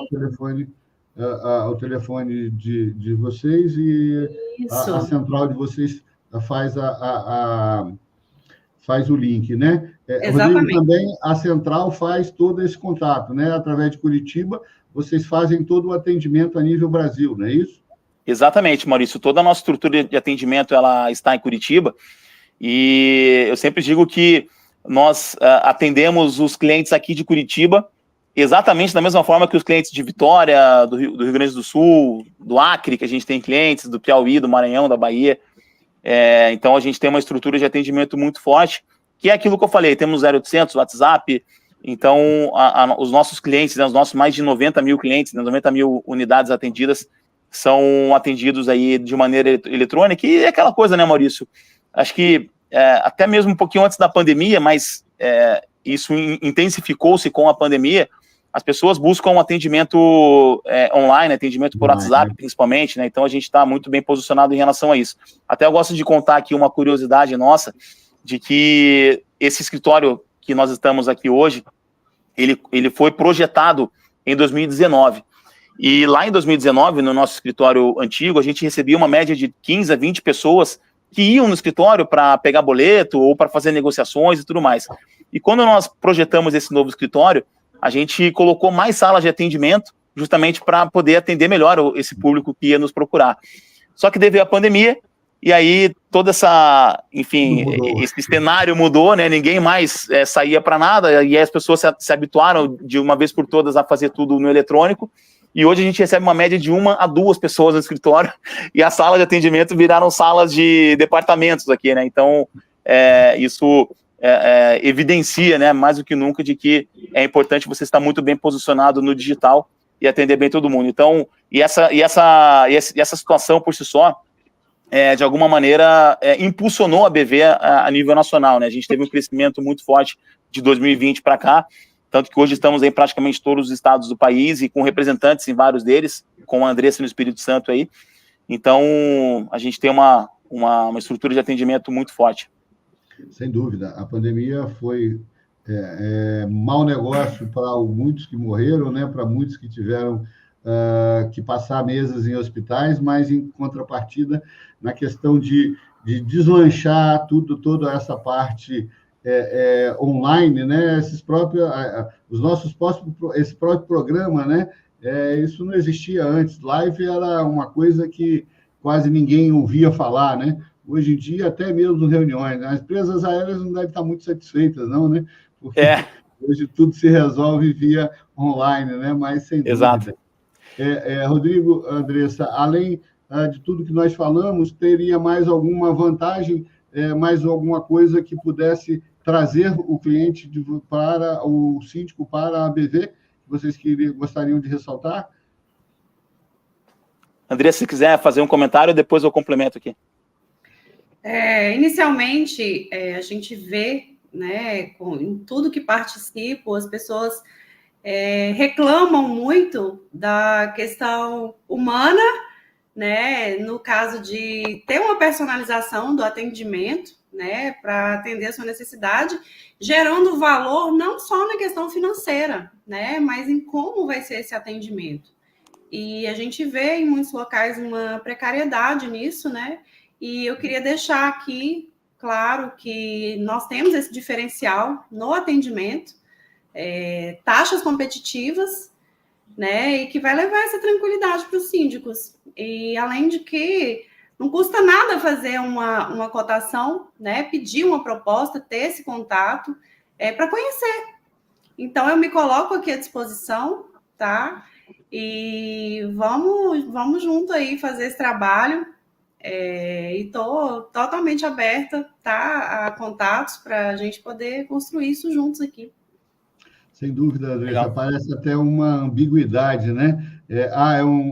o telefone de vocês, e a central de vocês faz o link, né? Rodrigo, também a central faz todo esse contato, né? Através de Curitiba, vocês fazem todo o atendimento a nível Brasil, não é isso? Exatamente, Maurício. Toda a nossa estrutura de atendimento, ela está em Curitiba, e eu sempre digo que nós atendemos os clientes aqui de Curitiba exatamente da mesma forma que os clientes de Vitória, do Rio Grande do Sul, do Acre, que a gente tem clientes, do Piauí, do Maranhão, da Bahia. Então, a gente tem uma estrutura de atendimento muito forte, que é aquilo que eu falei, temos 0800, WhatsApp, então os nossos clientes, né, os nossos mais de 90 mil clientes, né, 90 mil unidades atendidas, são atendidos aí de maneira eletrônica, e é aquela coisa, né, Maurício? Acho que até mesmo um pouquinho antes da pandemia, mas isso intensificou-se com a pandemia, as pessoas buscam um atendimento online, atendimento por WhatsApp, principalmente, né? Então a gente está muito bem posicionado em relação a isso. Até eu gosto de contar aqui uma curiosidade nossa, de que esse escritório que nós estamos aqui hoje, ele foi projetado em 2019. E lá em 2019, no nosso escritório antigo, a gente recebia uma média de 15 a 20 pessoas que iam no escritório para pegar boleto ou para fazer negociações e tudo mais. E quando nós projetamos esse novo escritório, a gente colocou mais salas de atendimento justamente para poder atender melhor esse público que ia nos procurar. Só que devido à pandemia, e aí toda essa, enfim, esse cenário mudou, né? Ninguém mais saía para nada, e aí as pessoas se habituaram de uma vez por todas a fazer tudo no eletrônico, e hoje a gente recebe uma média de 1 a 2 pessoas no escritório, e as salas de atendimento viraram salas de departamentos aqui, né? Então, isso evidencia, né, mais do que nunca, de que é importante você estar muito bem posicionado no digital e atender bem todo mundo. Então, e essa situação por si só, de alguma maneira, impulsionou a BV a nível nacional, né? A gente teve um crescimento muito forte de 2020 para cá, tanto que hoje estamos em praticamente todos os estados do país e com representantes em vários deles, com a Andressa no Espírito Santo aí. Então, a gente tem uma estrutura de atendimento muito forte. Sem dúvida. A pandemia foi mau negócio para muitos que morreram, né? Para muitos que tiveram que passar meses em hospitais, mas, em contrapartida, na questão de deslanchar toda essa parte online, né? Esse próprio programa, né? Isso não existia antes. Live era uma coisa que quase ninguém ouvia falar, né? Hoje em dia, até mesmo reuniões, né? As empresas aéreas não devem estar muito satisfeitas, não, né? Porque hoje tudo se resolve via online, né? Mas, sem dúvida. Exato. Rodrigo, Andressa, além de tudo que nós falamos, teria mais alguma vantagem, mais alguma coisa que pudesse trazer o cliente para o síndico, para a BV, que vocês gostariam de ressaltar? Andressa, se quiser fazer um comentário, depois eu complemento aqui. Inicialmente, a gente vê, né, em tudo que participo, as pessoas reclamam muito da questão humana, né, no caso de ter uma personalização do atendimento, né, para atender a sua necessidade, gerando valor não só na questão financeira, né, mas em como vai ser esse atendimento. E a gente vê em muitos locais uma precariedade nisso, né, e eu queria deixar aqui claro que nós temos esse diferencial no atendimento, taxas competitivas, né, e que vai levar essa tranquilidade para os síndicos. E além de que não custa nada fazer uma cotação, né, pedir uma proposta, ter esse contato, para conhecer. Então, eu me coloco aqui à disposição, tá? E vamos junto aí fazer esse trabalho. E estou totalmente aberta, tá, a contatos para a gente poder construir isso juntos aqui. Sem dúvida, Andressa, parece até uma ambiguidade, né?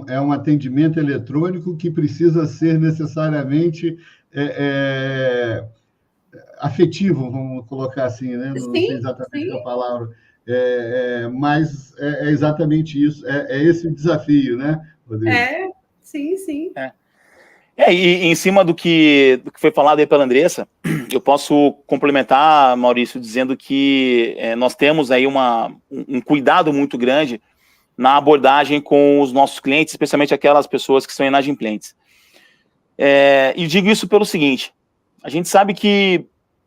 É um atendimento eletrônico que precisa ser necessariamente afetivo, vamos colocar assim, né? Não sei exatamente a palavra, mas é exatamente isso, é esse o desafio, né, Rodrigo? Sim. E em cima do que foi falado aí pela Andressa, eu posso complementar, Maurício, dizendo que nós temos aí um cuidado muito grande na abordagem com os nossos clientes, especialmente aquelas pessoas que são inadimplentes. E digo isso pelo seguinte, a gente sabe que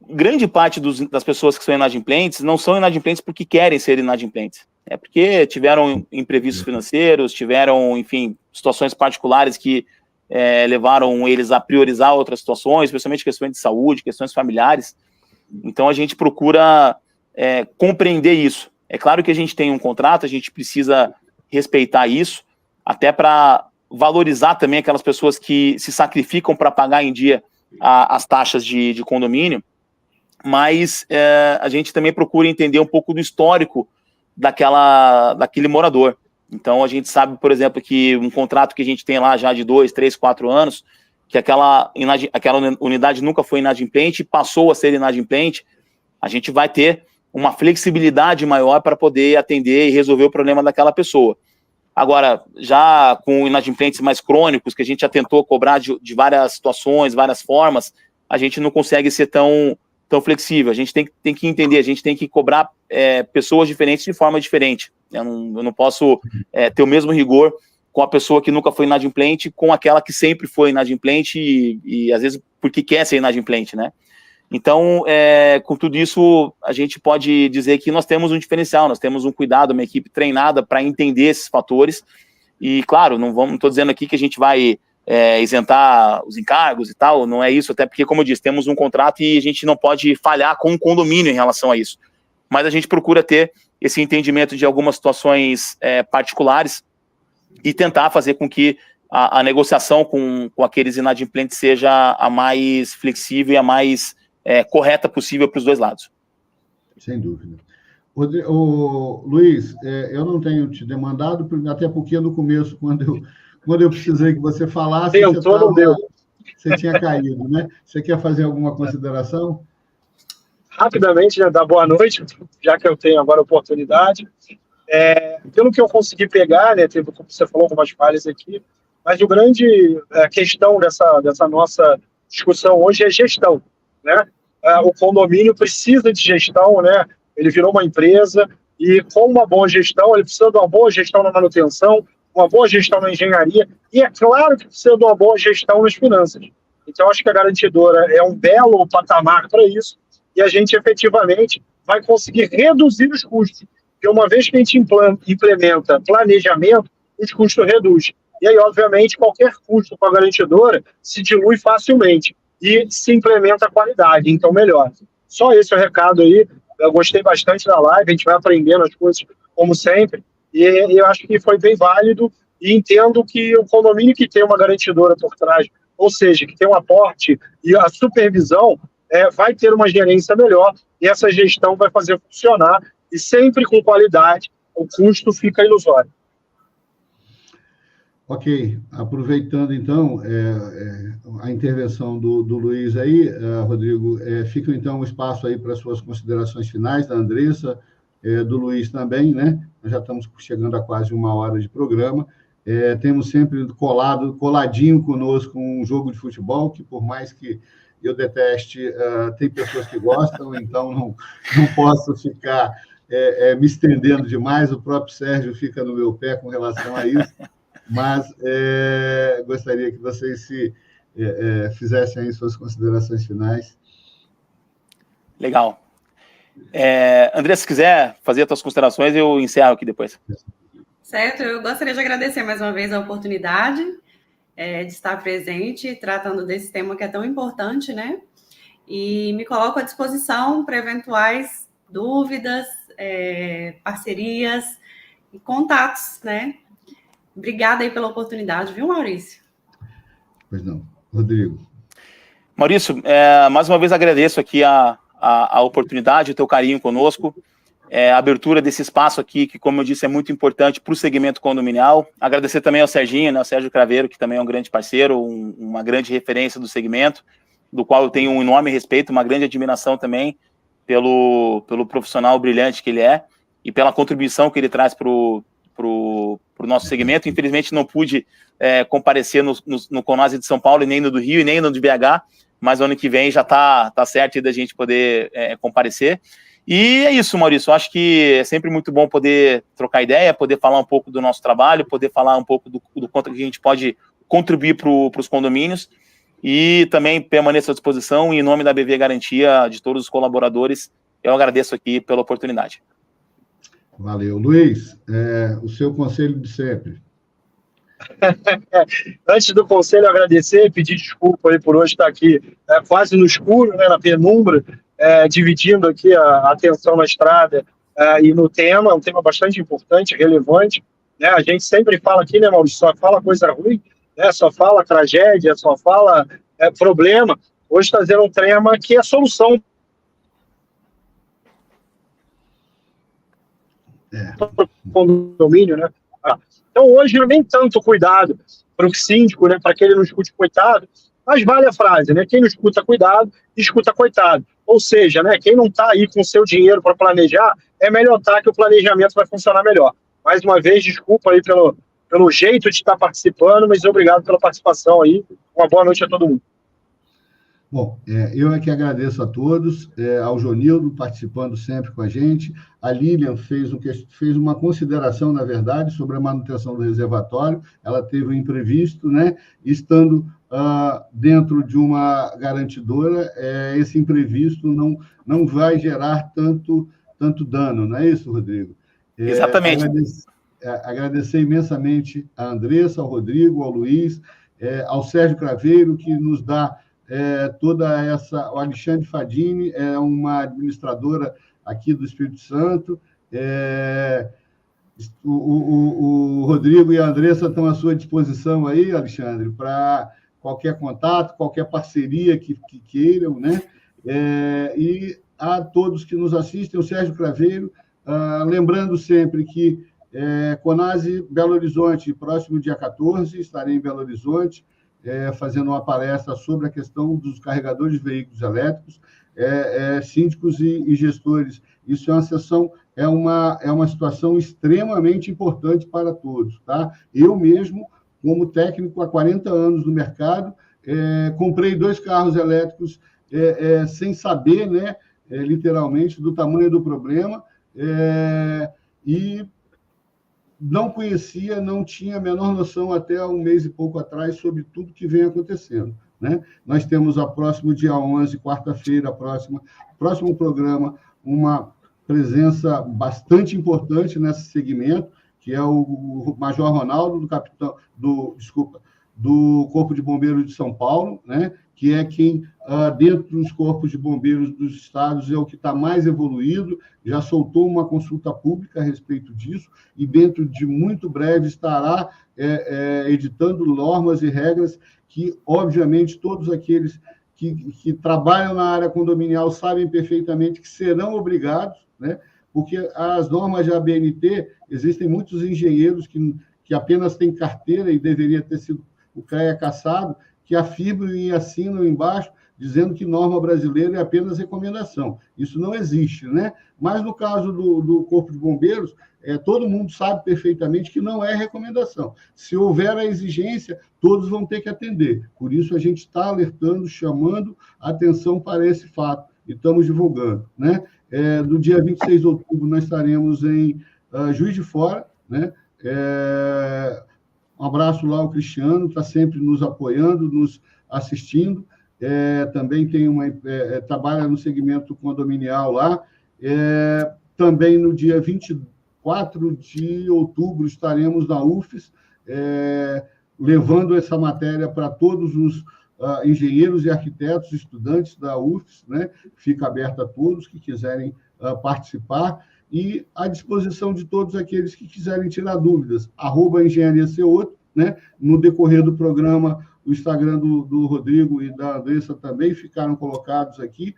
grande parte das pessoas que são inadimplentes não são inadimplentes porque querem ser inadimplentes. É porque tiveram imprevistos financeiros, tiveram, enfim, situações particulares que levaram eles a priorizar outras situações, especialmente questões de saúde, questões familiares. Então, a gente procura compreender isso. É claro que a gente tem um contrato, a gente precisa respeitar isso, até para valorizar também aquelas pessoas que se sacrificam para pagar em dia as taxas de condomínio. mas a gente também procura entender um pouco do histórico daquele morador. Então, a gente sabe, por exemplo, que um contrato que a gente tem lá já de 2, 3, 4 anos, que aquela unidade nunca foi inadimplente, passou a ser inadimplente, a gente vai ter uma flexibilidade maior para poder atender e resolver o problema daquela pessoa. Agora, já com inadimplentes mais crônicos, que a gente já tentou cobrar de várias situações, várias formas, a gente não consegue ser tão flexível. A gente tem que entender, a gente tem que cobrar pessoas diferentes de forma diferente. Eu não posso ter o mesmo rigor com a pessoa que nunca foi inadimplente, com aquela que sempre foi inadimplente e às vezes porque quer ser inadimplente, né? Então, com tudo isso, a gente pode dizer que nós temos um diferencial, nós temos um cuidado, uma equipe treinada para entender esses fatores e, claro, não estou dizendo aqui que a gente vai isentar os encargos e tal, não é isso, até porque, como eu disse, temos um contrato e a gente não pode falhar com o condomínio em relação a isso, mas a gente procura ter esse entendimento de algumas situações particulares e tentar fazer com que a negociação com aqueles inadimplentes seja a mais flexível e a mais correta possível para os dois lados. Sem dúvida. Luiz, eu não tenho te demandado, até porque no começo, quando eu precisei que você falasse, você tinha caído, né? Você quer fazer alguma consideração? Rapidamente, né, dar boa noite, já que eu tenho agora a oportunidade. Pelo que eu consegui pegar, né, teve, como você falou, algumas falhas aqui, mas a grande questão dessa nossa discussão hoje é gestão, né? O condomínio precisa de gestão, né? Ele virou uma empresa e com uma boa gestão, ele precisa de uma boa gestão na manutenção, uma boa gestão na engenharia e, é claro, que precisa de uma boa gestão nas finanças. Então, acho que a garantidora é um belo patamar para isso e a gente efetivamente vai conseguir reduzir os custos. Porque uma vez que a gente implementa planejamento, os custos reduzem. E aí, obviamente, qualquer custo com a garantidora se dilui facilmente e se implementa a qualidade, então melhora. Só esse é o recado aí. Eu gostei bastante da live, a gente vai aprendendo as coisas como sempre, e eu acho que foi bem válido e entendo que o condomínio que tem uma garantidora por trás, ou seja, que tem um aporte e a supervisão, vai ter uma gerência melhor e essa gestão vai fazer funcionar e sempre com qualidade, o custo fica ilusório. Ok, aproveitando então a intervenção do Luiz aí, Rodrigo, fica então um espaço aí para suas considerações finais, da Andressa, do Luiz também, né? Nós já estamos chegando a quase 1 hora de programa, temos sempre coladinho conosco um jogo de futebol, que por mais que eu deteste, tem pessoas que gostam, então não posso ficar me estendendo demais, o próprio Sérgio fica no meu pé com relação a isso, mas gostaria que vocês fizessem aí suas considerações finais. Legal. André, se quiser fazer as suas considerações, eu encerro aqui depois. Certo, eu gostaria de agradecer mais uma vez a oportunidade de estar presente, tratando desse tema que é tão importante, né? E me coloco à disposição para eventuais dúvidas, parcerias e contatos, né? Obrigada aí pela oportunidade, viu, Maurício? Pois não. Rodrigo. Maurício, mais uma vez agradeço aqui a oportunidade, o teu carinho conosco, a abertura desse espaço aqui, que, como eu disse, é muito importante para o segmento condominial. Agradecer também ao Serginho, né, ao Sérgio Craveiro, que também é um grande parceiro, uma grande referência do segmento, do qual eu tenho um enorme respeito, uma grande admiração também pelo profissional brilhante que ele é e pela contribuição que ele traz para o nosso segmento. Infelizmente não pude comparecer no Conase de São Paulo, e nem no do Rio, e nem no de BH, mas ano que vem já tá certo da gente poder comparecer. E é isso, Maurício, eu acho que é sempre muito bom poder trocar ideia, poder falar um pouco do nosso trabalho, poder falar um pouco do quanto que a gente pode contribuir para os condomínios, e também permaneço à disposição, e em nome da BV Garantia, de todos os colaboradores, eu agradeço aqui pela oportunidade. Valeu. Luiz, o seu conselho de sempre. Antes do conselho, agradecer e pedir desculpa aí por hoje estar aqui quase no escuro, né, na penumbra, dividindo aqui a atenção na estrada e no tema, um tema bastante importante, relevante, né? A gente sempre fala aqui, né, Maurício, só fala coisa ruim, né, só fala tragédia, só fala problema. Hoje trazendo um tema que é solução condomínio, né? Então, hoje, nem tanto cuidado para o síndico, né, para que ele não escute coitado, mas vale a frase, né? Quem não escuta cuidado, escuta coitado. Ou seja, né, quem não está aí com o seu dinheiro para planejar, é melhor estar que o planejamento vai funcionar melhor. Mais uma vez, desculpa aí pelo jeito de estar participando, mas obrigado pela participação aí. Uma boa noite a todo mundo. Bom, eu é que agradeço a todos, ao Jonildo participando sempre com a gente, a Lilian fez uma consideração, na verdade, sobre a manutenção do reservatório, ela teve um imprevisto, né? Estando dentro de uma garantidora, esse imprevisto não vai gerar tanto dano, não é isso, Rodrigo? Exatamente. Agradecer imensamente a Andressa, ao Rodrigo, ao Luiz, ao Sérgio Craveiro, que nos dá toda essa... O Alexandre Fadini é uma administradora aqui do Espírito Santo. O Rodrigo e a Andressa estão à sua disposição aí, Alexandre, para qualquer contato, qualquer parceria que queiram, né? E a todos que nos assistem, o Sérgio Craveiro, lembrando sempre que Conase Belo Horizonte, próximo dia 14, estarei em Belo Horizonte, fazendo uma palestra sobre a questão dos carregadores de veículos elétricos, síndicos e gestores. Isso é uma sessão, é uma situação extremamente importante para todos, tá? Eu mesmo, como técnico há 40 anos no mercado, comprei 2 carros elétricos sem saber, né, literalmente, do tamanho do problema, e não conhecia, não tinha a menor noção até um mês e pouco atrás sobre tudo que vem acontecendo, né? Nós temos a próximo dia 11, quarta-feira, próximo programa, uma presença bastante importante nesse segmento, que é o Major Ronaldo, do Corpo de Bombeiros de São Paulo, né? Que é quem, dentro dos corpos de bombeiros dos estados, é o que está mais evoluído, já soltou uma consulta pública a respeito disso, e dentro de muito breve estará editando normas e regras que, obviamente, todos aqueles que trabalham na área condominial sabem perfeitamente que serão obrigados, né? Porque as normas da ABNT, existem muitos engenheiros que apenas têm carteira e deveria ter sido o CREA cassado, que afirmam e assinam embaixo, dizendo que norma brasileira é apenas recomendação. Isso não existe, né? Mas, no caso do Corpo de Bombeiros, todo mundo sabe perfeitamente que não é recomendação. Se houver a exigência, todos vão ter que atender. Por isso, a gente está alertando, chamando atenção para esse fato, e estamos divulgando, né? No dia 26 de outubro, nós estaremos em Juiz de Fora, né? Um abraço lá ao Cristiano, está sempre nos apoiando, nos assistindo. Também trabalha no segmento condominial lá. Também no dia 24 de outubro estaremos na UFES, levando essa matéria para todos os engenheiros e arquitetos, estudantes da UFES, né? Fica aberta a todos que quiserem participar, e à disposição de todos aqueles que quiserem tirar dúvidas, @engenhariac8, né? No decorrer do programa, o Instagram do Rodrigo e da Andressa também ficaram colocados aqui,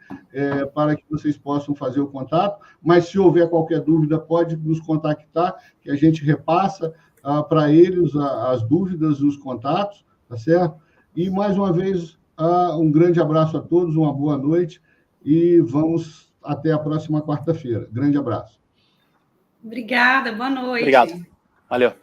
para que vocês possam fazer o contato, mas se houver qualquer dúvida, pode nos contactar, que a gente repassa para eles as dúvidas, os contatos, tá certo? E, mais uma vez, um grande abraço a todos, uma boa noite, e vamos até a próxima quarta-feira. Grande abraço. Obrigada, boa noite. Obrigado. Valeu.